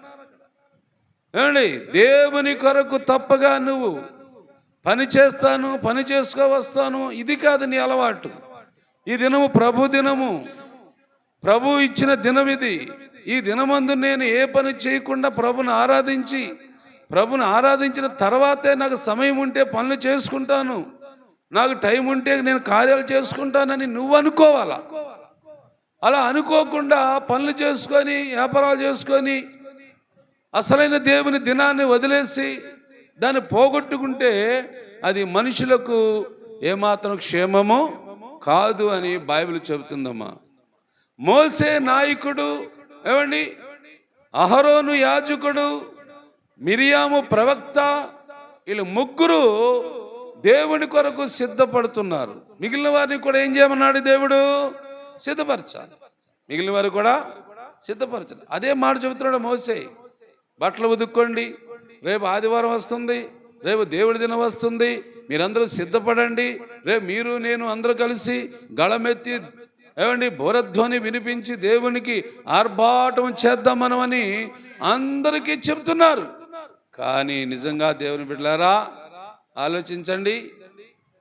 ఏమండి? దేవుని కొరకు తప్పగా నువ్వు పని చేస్తాను, పని చేసుకో వస్తాను, ఇది కాదు నీ అలవాటు. ఈ దినము ప్రభు దినము, ప్రభు ఇచ్చిన దినం ఇది. ఈ దినమందు నేను ఏ పని చేయకుండా ప్రభుని ఆరాధించిన తర్వాతే నాకు సమయం ఉంటే పనులు చేసుకుంటాను, నాకు టైం ఉంటే నేను కార్యాలు చేసుకుంటానని నువ్వు అనుకోవాలా. అలా అనుకోకుండా పనులు చేసుకొని, వ్యాపారాలు చేసుకొని, అసలైన దేవుని దినాన్ని వదిలేసి దాన్ని పోగొట్టుకుంటే అది మనుషులకు ఏమాత్రం క్షేమము కాదు అని బైబిల్ చెబుతుందమ్మా. మోసే నాయకుడు, ఏమండి, అహరోను యాజకుడు, మిరియాము ప్రవక్త, వీళ్ళు ముగ్గురు దేవుని కొరకు సిద్ధపడుతున్నారు. మిగిలిన వారిని కూడా ఏం చేయమన్నాడు దేవుడు? సిద్ధపరచాలి. మిగిలిన వారు కూడా సిద్ధపరచాలి. అదే మాట చెబుతున్నాడు మోసే. బట్టలు ఉతుక్కోండి, రేపు ఆదివారం వస్తుంది, రేపు దేవుడి దినం వస్తుంది, మీరందరూ సిద్ధపడండి. రేపు మీరు నేను అందరూ కలిసి గళమెత్తి, ఏమండి, బోరధ్వని వినిపించి దేవునికి ఆర్భాటం చేద్దాం మనమని అందరికీ చెప్తున్నారు. కానీ నిజంగా దేవుని బిడ్డలారా ఆలోచించండి,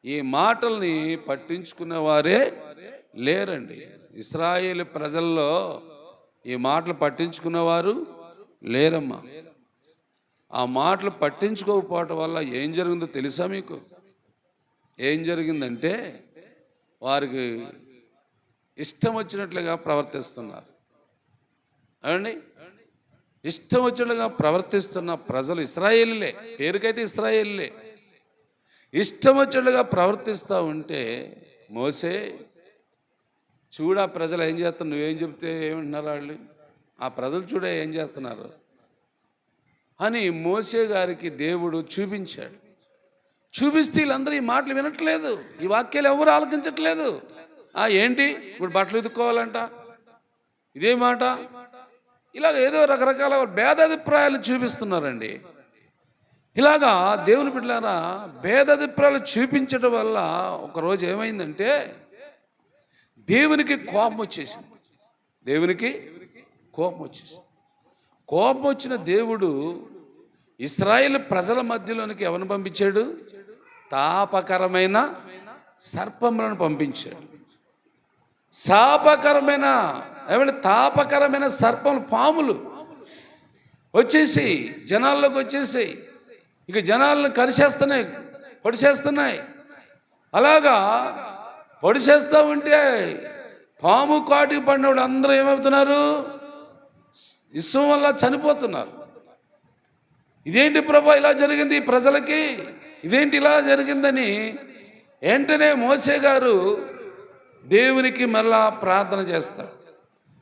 ఈ మాటల్ని పట్టించుకునే వారే లేరండి. ఇశ్రాయేలు ప్రజల్లో ఈ మాటలు పట్టించుకున్నవారు లేరమ్మా. ఆ మాటలు పట్టించుకోకపోవటం వల్ల ఏం జరిగిందో తెలుసా మీకు? ఏం జరిగిందంటే వారికి ఇష్టం వచ్చినట్లుగా ప్రవర్తిస్తున్నారు. ఏమండి? ఇష్టం వచ్చినట్లుగా ప్రవర్తిస్తున్న ప్రజలు ఇశ్రాయేలులే, పేరుకైతే ఇశ్రాయేలులే. ఇష్టం వచ్చినట్లుగా ప్రవర్తిస్తూ ఉంటే మోసే చూడ ప్రజలు ఏం చేస్తున్నారు, నువ్వేం చెప్తే ఏమంటున్నారు వాళ్ళు, ఆ ప్రజలు చూడ ఏం చేస్తున్నారు అని మోసే గారికి దేవుడు చూపించాడు. చూపిస్తే వీళ్ళందరూ ఈ మాటలు వినట్లేదు, ఈ వాక్యాలు ఎవరు ఆలకించట్లేదు. ఏంటి ఇప్పుడు బట్టలు ఉతుక్కోవాలంట, ఇదే మాట, ఇలాగ ఏదో రకరకాల భేదాభిప్రాయాలు చూపిస్తున్నారండి. ఇలాగా దేవుని బిడ్డలారా భేదాభిప్రాయాలు చూపించడం వల్ల ఒకరోజు ఏమైందంటే దేవునికి కోపం వచ్చేసింది. దేవునికి కోపం వచ్చేసింది. కోపం వచ్చిన దేవుడు ఇశ్రాయేలు ప్రజల మధ్యలోనికి ఎవరిని పంపించాడు? తాపకరమైన సర్పములను పంపించాడు. శాపకరమైన, ఏమంటే తాపకరమైన సర్పములు, పాములు వచ్చేసి జనాల్లోకి వచ్చేసి ఇక జనాలను కరిచేస్తున్నాయి, పొడిచేస్తున్నాయి. అలాగా పొడిచేస్తూ ఉంటే పాము కాటికి పడిన వాళ్ళు అందరూ ఏమవుతున్నారు? విషం వల్ల చనిపోతున్నారు. ఇదేంటి ప్రభా ఇలా జరిగింది ప్రజలకి, ఇదేంటి ఇలా జరిగిందని వెంటనే మోసే గారు దేవునికి మళ్ళా ప్రార్థన చేస్తాడు.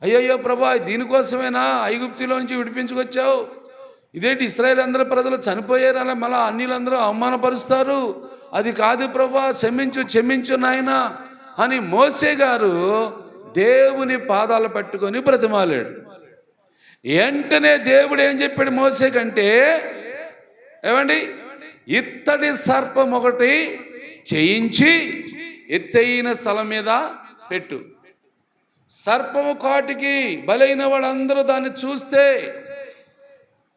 అయ్యయ్యో ప్రభా, దీనికోసమేనా ఐగుప్తులో నుంచి విడిపించుకొచ్చావు? ఇదేంటి ఇశ్రాయేలు అందరూ ప్రజలు చనిపోయారు, అలా మళ్ళీ అన్యులందరూ అవమానపరుస్తారు. అది కాదు ప్రభా, క్షమించు నాయన అని మోసే గారు దేవుని పాదాలు పట్టుకొని బ్రతిమాలాడు. వెంటనే దేవుడు ఏం చెప్పాడు మోసే కంటే, ఏమండి, ఇత్తడి సర్పం ఒకటి చేయించి ఎత్తైన స్థలం మీద పెట్టు. సర్పము కాటికి బలైన వాళ్ళందరూ దాన్ని చూస్తే,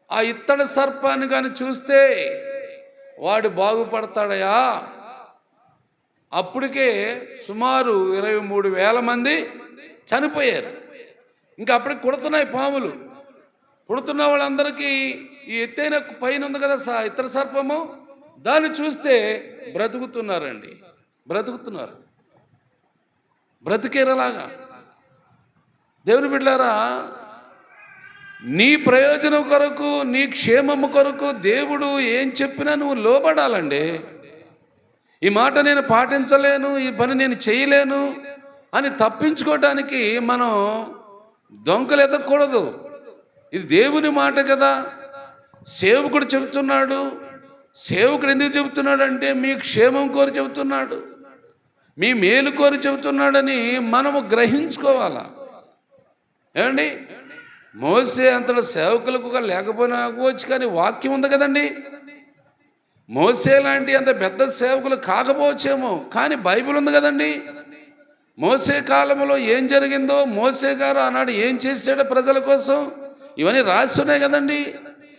ఆ ఇత్తడి సర్పాన్ని కానీ చూస్తే వాడు బాగుపడతాడయా. అప్పటికే సుమారు 23,000 మంది చనిపోయారు. ఇంకా అప్పటికి కుడుతున్నాయి పాములు. పుడుతున్న వాళ్ళందరికీ ఈ ఎత్తైన పైన ఉంది కదా ఇత్తడి సర్పము, దాన్ని చూస్తే బ్రతుకుతున్నారు. బ్రతికేరలాగా. దేవుని బిడ్డలారా, నీ ప్రయోజనం కొరకు, నీ క్షేమము కొరకు దేవుడు ఏం చెప్పినా నువ్వు లోబడాలండి. ఈ మాట నేను పాటించలేను, ఈ పని నేను చేయలేను అని తప్పించుకోవడానికి మనం దొంగలు ఎదగకూడదు. ఇది దేవుని మాట కదా. సేవకుడు చెబుతున్నాడు. సేవకుడు ఎందుకు చెబుతున్నాడు అంటే మీ క్షేమం కోరి చెబుతున్నాడు, మీ మేలు కోరి చెబుతున్నాడని మనము గ్రహించుకోవాలా. ఏమండి, మోసే అంతటి సేవకులకు లేకపోవచ్చు, కానీ వాక్యం ఉంది కదండి. మోసే లాంటి అంత పెద్ద సేవకులు కాకపోవచ్చేమో, కానీ బైబిల్ ఉంది కదండి. మోసే కాలంలో ఏం జరిగిందో, మోసే గారు ఆనాడు ఏం చేశాడో ప్రజల కోసం, ఇవన్నీ రాసి ఉన్నాయి కదండి.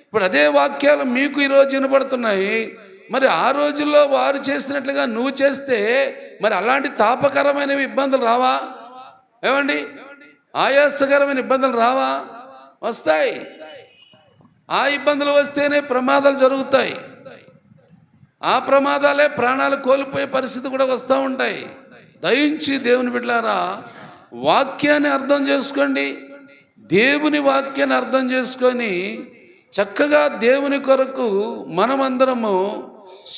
ఇప్పుడు అదే వాక్యాలు మీకు ఈరోజు వినపడుతున్నాయి. మరి ఆ రోజుల్లో వారు చేసినట్లుగా నువ్వు చేస్తే మరి అలాంటి తాపకరమైన ఇబ్బందులు రావా? ఏమండి, ఆయాసకరమైన ఇబ్బందులు రావా? వస్తాయి. ఆ ఇబ్బందులు వస్తేనే ప్రమాదాలు జరుగుతాయి. ఆ ప్రమాదాలే ప్రాణాలు కోల్పోయే పరిస్థితి కూడా వస్తూ ఉంటాయి. దయించి దేవుని బిడ్డలారా, వాక్యాన్ని అర్థం చేసుకోండి. దేవుని వాక్యాన్ని అర్థం చేసుకొని చక్కగా దేవుని కొరకు మనమందరము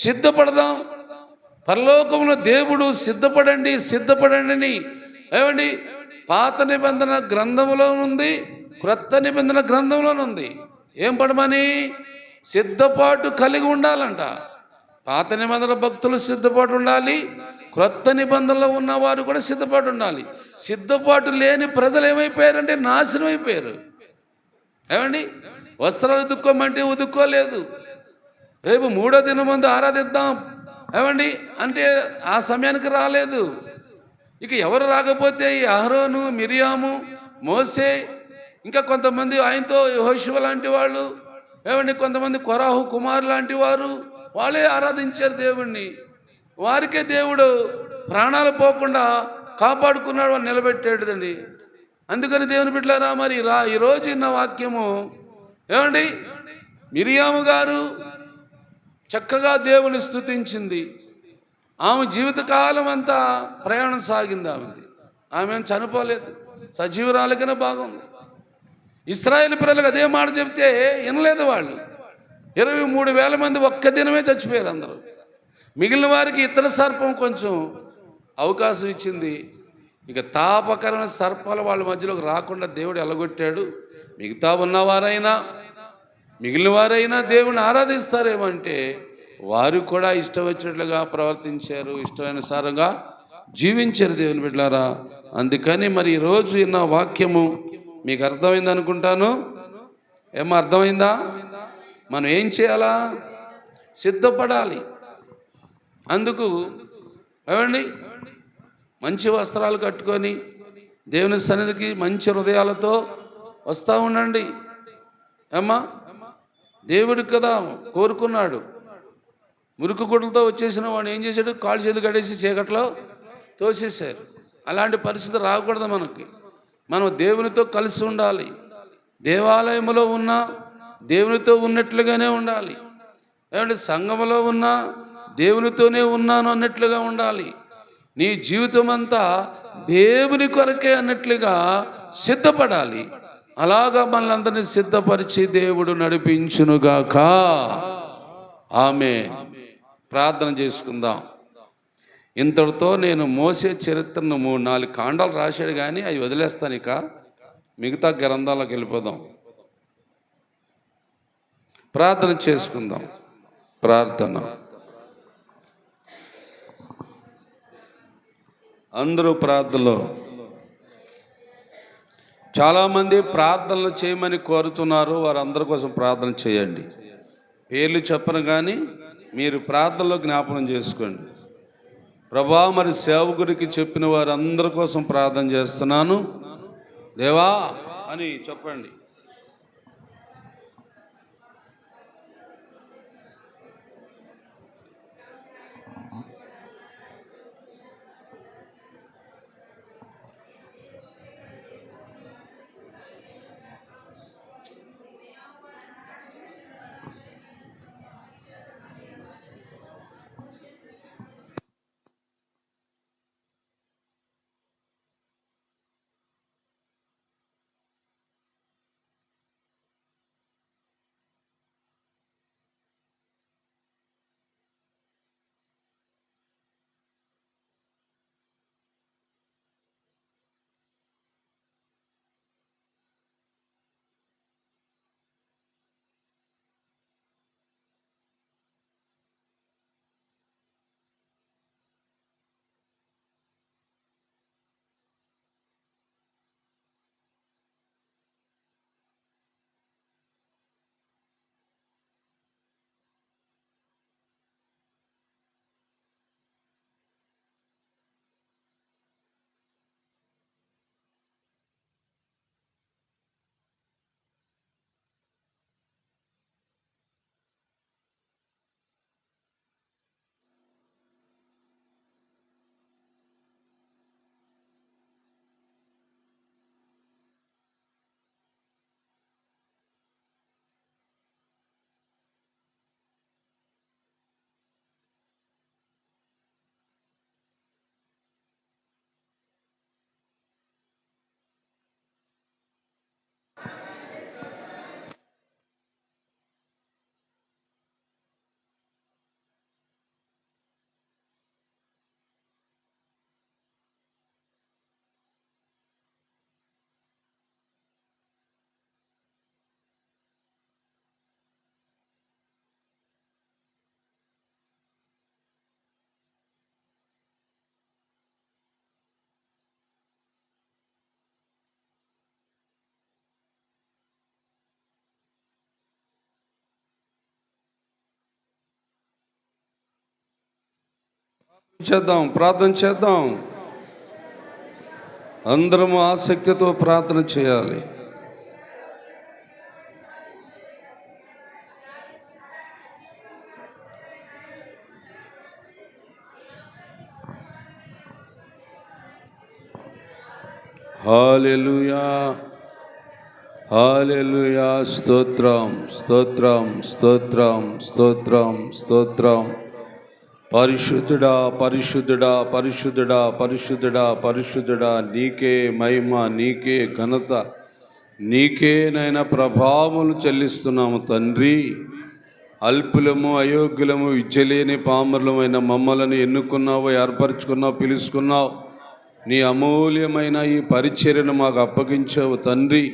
సిద్ధపడదాం. పరలోకంలో దేవుడు సిద్ధపడండి అని ఏమండి పాత నిబంధన గ్రంథంలో ఉంది, క్రొత్త నిబంధన గ్రంథంలోనుంది. ఏం పడమని? సిద్ధపాటు కలిగి ఉండాలంట. పాత నిబంధన భక్తులు సిద్ధపాటు ఉండాలి, క్రొత్త నిబంధనలో ఉన్నవారు కూడా సిద్ధపాటు ఉండాలి. సిద్ధపాటు లేని ప్రజలు ఏమైపోయారంటే నాశనం అయిపోయారు. ఏమండి, వస్త్రాలు ఉతుక్కోమంటే ఉతుక్కోలేదు. రేపు 3వ దినం ముందు ఆరాధిద్దాం ఏమండి అంటే ఆ సమయానికి రాలేదు. ఇక ఎవరు రాకపోతే ఈ అహరోను, మిరియాము, మోసే, ఇంకా కొంతమంది ఆయనతో యెహోషువ లాంటి వాళ్ళు, ఏమండి కొంతమంది కొరాహు కుమారు లాంటి వారు, వాళ్ళే ఆరాధించారు దేవుణ్ణి. వారికే దేవుడు ప్రాణాలు పోకుండా కాపాడుకున్నాడు, వాళ్ళు నిలబెట్టాడుదండి. అందుకని దేవుని బిడ్డలారా, మరి ఈరోజు ఇన్న వాక్యము ఏమండి, మిరియాము గారు చక్కగా దేవుని స్తుతించింది. ఆమె జీవితకాలం అంతా ప్రయాణం సాగింది. ఆమె చనిపోలేదు, సజీవురాలుగానే బాగుంది. ఇశ్రాయేలు పిల్లలకు అదే మాట చెప్తే వినలేదు వాళ్ళు. 23,000 మంది ఒక్క దినమే చచ్చిపోయారు అందరూ. మిగిలిన వారికి ఇతర సర్పం కొంచెం అవకాశం ఇచ్చింది. ఇక తాపకరమైన సర్పాలు వాళ్ళ మధ్యలోకి రాకుండా దేవుడు ఎలగొట్టాడు. మిగతా ఉన్నవారైనా మిగిలిన వారైనా దేవుని ఆరాధిస్తారేమంటే వారు కూడా ఇష్టం వచ్చినట్లుగా ప్రవర్తించారు, ఇష్టమైనసారంగా జీవించారు దేవుని బిడ్డలారా. అందుకని మరి ఈరోజు విన్న వాక్యము మీకు అర్థమైంది అనుకుంటాను. ఏమో అర్థమైందా? మనం ఏం చేయాలా? సిద్ధపడాలి. అందుకు ఏమండి మంచి వస్త్రాలు కట్టుకొని దేవుని సన్నిధికి మంచి హృదయాలతో వస్తూ ఉండండి. ఏమ్మా, దేవుడు కదా కోరుకున్నాడు. మురికి గుడ్డలతో వచ్చేసిన వాడు ఏం చేశాడు? కాళ్ళు చేతులు కడేసి చీకట్లో తోసేశారు. అలాంటి పరిస్థితి రాకూడదు మనకి. మనం దేవునితో కలిసి ఉండాలి. దేవాలయంలో ఉన్నా దేవునితో ఉన్నట్లుగానే ఉండాలి. ఏమంటే సంఘంలో ఉన్నా దేవునితోనే ఉన్నాను అన్నట్లుగా ఉండాలి. నీ జీవితం అంతా దేవుని కొరకే అన్నట్లుగా సిద్ధపడాలి. అలాగా మనల్ని సిద్ధపరిచి దేవుడు నడిపించునుగాక. ఆమేన్. ప్రార్థన చేసుకుందాం. ఇంతటితో నేను మోసే చరిత్రను 3-4 కాండాలు రాశాడు, కానీ అవి వదిలేస్తాను. ఇక మిగతా గ్రంథాలకు వెళ్ళిపోదాం. ప్రార్థన చేసుకుందాం. ప్రార్థన. అందరూ ప్రార్థనలో చాలామంది ప్రార్థనలు చేయమని కోరుతున్నారు. వారందరి కోసం ప్రార్థన చేయండి. పేర్లు చెప్పను, కానీ మీరు ప్రార్థనలో జ్ఞాపనం చేసుకోండి. ప్రభా, మరి సేవకుడికి చెప్పిన వారందరి కోసం ప్రార్థన చేస్తున్నాను దేవా అని చెప్పండి. ప్రార్థన చేద్దాం. అందరము ఆసక్తితో ప్రార్థన చేయాలి. హల్లెలూయా, హల్లెలూయా. స్తోత్రం, స్తోత్రం, స్తోత్రం, స్తోత్రం, స్తోత్రం. పరిశుద్ధుడా, పరిశుద్ధుడా, పరిశుద్ధుడా, పరిశుద్ధుడా, పరిశుద్ధుడా, నీకే మహిమ, నీకే ఘనత, నీకేనైనా ప్రభావములు చెల్లిస్తున్నాము తండ్రి. అల్పులము, అయోగ్యులము, విద్యలేని పామరులమైన మమ్మల్ని ఎన్నుకున్నావు, ఏర్పరచుకున్నావు, పిలుచుకున్నావు. నీ అమూల్యమైన ఈ పరిచర్యను మాకు అప్పగించావు తండ్రి.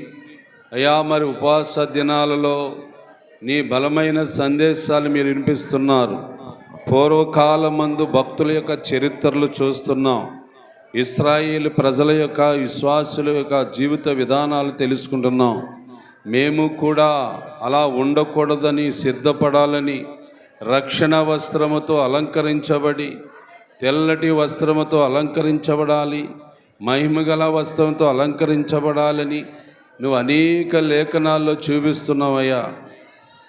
అయా, మరి ఉపవాస దినాలలో నీ బలమైన సందేశాలు మీరు వినిపిస్తున్నారు. పూర్వకాలమందు భక్తుల యొక్క చరిత్రలు చూస్తున్నాం. ఇశ్రాయేలు ప్రజల యొక్క, విశ్వాసుల యొక్క జీవిత విధానాలు తెలుసుకుంటున్నాం. మేము కూడా అలా ఉండకూడదని, సిద్ధపడాలని రక్షణ వస్త్రముతో అలంకరించబడి, తెల్లటి వస్త్రముతో అలంకరించబడాలి, మహిమగల వస్త్రంతో అలంకరించబడాలని నువ్వు అనేక లేఖనాల్లో చూపిస్తున్నావయ్యా.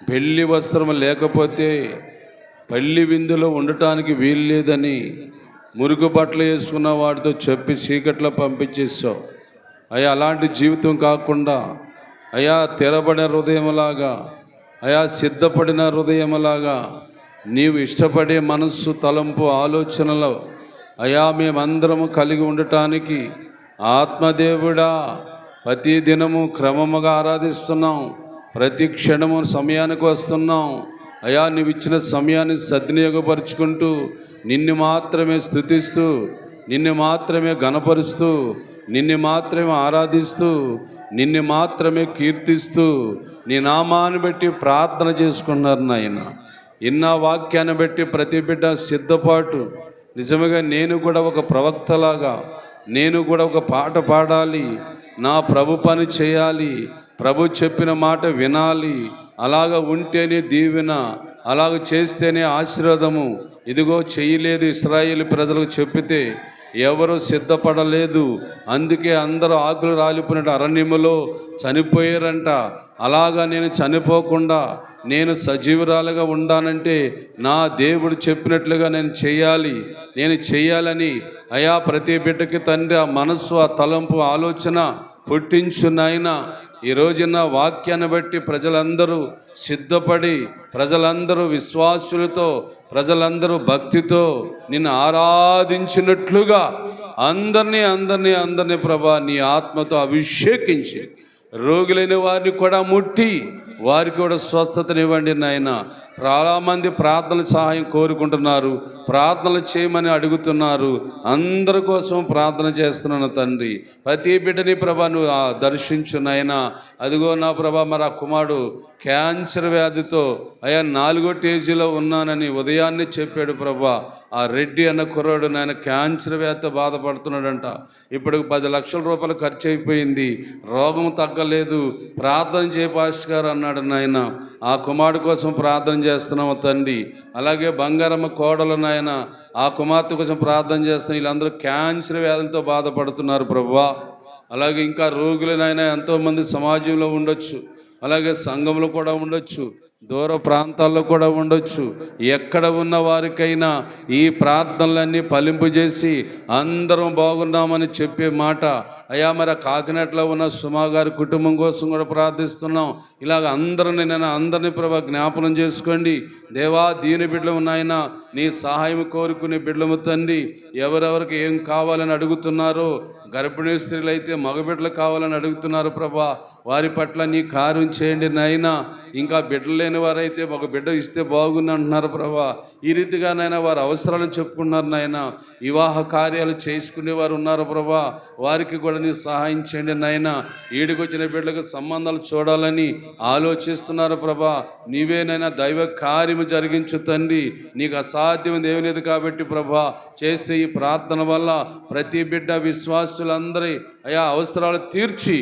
పెళ్లి వస్త్రం లేకపోతే పెళ్లి విందులో ఉండటానికి వీలు లేదని మురుగు బట్టలు వేసుకున్న వాడితో చెప్పి చీకట్లో పంపించేసావు అయ్యా. అలాంటి జీవితం కాకుండా అయ్యా, తెరబడిన హృదయంలాగా, అయా సిద్ధపడిన హృదయంలాగా, నీవు ఇష్టపడే మనస్సు, తలంపు, ఆలోచనలు అయా మేమందరము కలిగి ఉండటానికి ఆత్మదేవుడా ప్రతి దినము క్రమముగా ఆరాధిస్తున్నాం. ప్రతి క్షణము సమయానికి వస్తున్నాం. అయా నీవు ఇచ్చిన సమయాన్ని సద్వినియోగపరుచుకుంటూ నిన్ను మాత్రమే స్తుతిస్తూ, నిన్ను మాత్రమే గణపరుస్తూ, నిన్ను మాత్రమే ఆరాధిస్తూ, నిన్ను మాత్రమే కీర్తిస్తూ నీ నామాన్ని బట్టి ప్రార్థన చేసుకున్నారు నాయన. ఇన్న వాక్యాన్ని బట్టి ప్రతి బిడ్డ సిద్ధపాటు. నిజంగా నేను కూడా ఒక ప్రవక్తలాగా, నేను కూడా ఒక పాట పాడాలి, నా ప్రభు పని చేయాలి, ప్రభు చెప్పిన మాట వినాలి, అలాగ ఉంటేనే దీవెన, అలాగ చేస్తేనే ఆశీర్వాదము. ఇదిగో చేయలేదు ఇశ్రాయేలు ప్రజలకు చెప్పితే ఎవరు సిద్ధపడలేదు. అందుకే అందరూ ఆకులు రాలిపోయినట్టు అరణ్యములో చనిపోయారంట. అలాగా నేను చనిపోకుండా నేను సజీవురాలుగా ఉండానంటే నా దేవుడు చెప్పినట్లుగా నేను చేయాలని అయా ప్రతి బిడ్డకి తండ్రి ఆ మనస్సు, ఆ తలంపు, ఆలోచన పుట్టించు నాయన. ఈ రోజున వాక్యాన్ని బట్టి ప్రజలందరూ సిద్ధపడి, ప్రజలందరూ విశ్వాసులతో, ప్రజలందరూ భక్తితో నిన్ను ఆరాధించినట్లుగా అందరినీ ప్రభా నీ ఆత్మతో అభిషేకించి రోగులైన వారిని కూడా ముట్టి వారికి కూడా స్వస్థతనివ్వండి నాయన. చాలామంది ప్రార్థనల సహాయం కోరుకుంటున్నారు, ప్రార్థనలు చేయమని అడుగుతున్నారు. అందరి కోసం ప్రార్థన చేస్తున్నాను తండ్రి. ప్రతి బిడ్డని ప్రభా నువ్వు దర్శించు నాయన. అదిగో నా ప్రభా మరి ఆ కుమారుడు క్యాన్సర్ వ్యాధితో అయ్యా 4వ స్టేజిలో ఉన్నానని ఉదయాన్నే చెప్పాడు ప్రభా. ఆ రెడ్డి అన్న కుర్రాడు నాయన క్యాన్సర్ వ్యాధితో బాధపడుతున్నాడంట. ఇప్పుడు 10 లక్షల రూపాయలు ఖర్చు అయిపోయింది, రోగం తగ్గలేదు. ప్రార్థన చేయ పాస్టర్ గారు అన్నాడు నాయన. ఆ కుమారుడు కోసం ప్రార్థన చేస్తున్నాము తండ్రి. అలాగే బంగారమ్మ కోడలు నాయన, ఆ కుమార్తె కోసం ప్రార్థన చేస్తున్నాం. వీళ్ళందరూ క్యాన్సర్ వ్యాధులతో బాధపడుతున్నారు ప్రభువా. అలాగే ఇంకా రోగులు నాయన ఎంతోమంది సమాజంలో ఉండొచ్చు, అలాగే సంఘంలో కూడా ఉండొచ్చు, దూర ప్రాంతాల్లో కూడా ఉండొచ్చు. ఎక్కడ ఉన్న వారికైనా ఈ ప్రార్థనలన్నీ ఫలింపజేసి అందరం బాగున్నామని చెప్పే మాట అయ్యా మరి కాకినాడలో ఉన్న సుమా గారి కుటుంబం కోసం కూడా ప్రార్థిస్తున్నాం. ఇలాగ అందరినీ ప్రభా జ్ఞాపనం చేసుకోండి దేవా. దీని బిడ్డలు ఉన్నాయన నీ సహాయం కోరుకునే బిడ్డలము తండ్రి. ఎవరెవరికి ఏం కావాలని అడుగుతున్నారో, గర్భిణీ స్త్రీలు అయితే మగబిడ్డలు కావాలని అడుగుతున్నారు ప్రభా. వారి పట్ల నీ కార్యం చేయండి నాయన. ఇంకా బిడ్డలు లేని వారైతే ఒక బిడ్డ ఇస్తే బాగుంది అంటున్నారు ప్రభా. ఈ రీతిగా నాయన వారి అవసరాలను చెప్పుకున్నారు నాయన. వివాహ కార్యాలు చేసుకునే వారు ఉన్నారు ప్రభా. వారికి కూడా నీ సహాయం చేయండి నాయన. ఈడికొచ్చిన బిడ్డలకు సంబంధాలు చూడాలని ఆలోచిస్తున్నారు ప్రభా. నీవేనైనా దైవ కార్యము జరిగించు తండ్రి. నీకు అసాధ్యం ఏమీ కాబట్టి ప్రభా చేసే ఈ ప్రార్థన వల్ల ప్రతి బిడ్డ విశ్వాసులందరి అయా అవసరాలు తీర్చి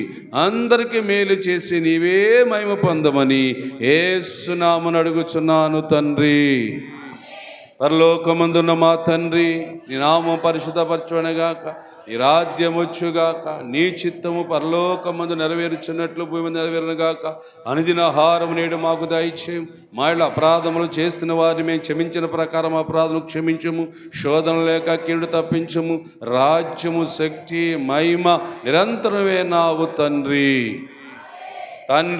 అందరికీ మేలు చేసి నీవే మహిమ పొందమని యేసు నామమున అడుగుచున్నాను తండ్రి. పరలోకమందున్న మా తండ్రి, నీ నామం పరిశుద్ధపరచునగాక, నీ రాజ్యం వచ్చుగాక, నీ చిత్తము పరలోకమందు నెరవేర్చున్నట్లు భూమి నెరవేరునుగాక. అనుదిన ఆహారము నేడు మాకు దయచేయం. మా ఇళ్ళ అపరాధములు చేసిన వారిని మేము క్షమించిన ప్రకారం అపరాధములు క్షమించము. శోధన లేక కీడు తప్పించము. రాజ్యము, శక్తి, మహిమ నిరంతరమే నావు తండ్రి.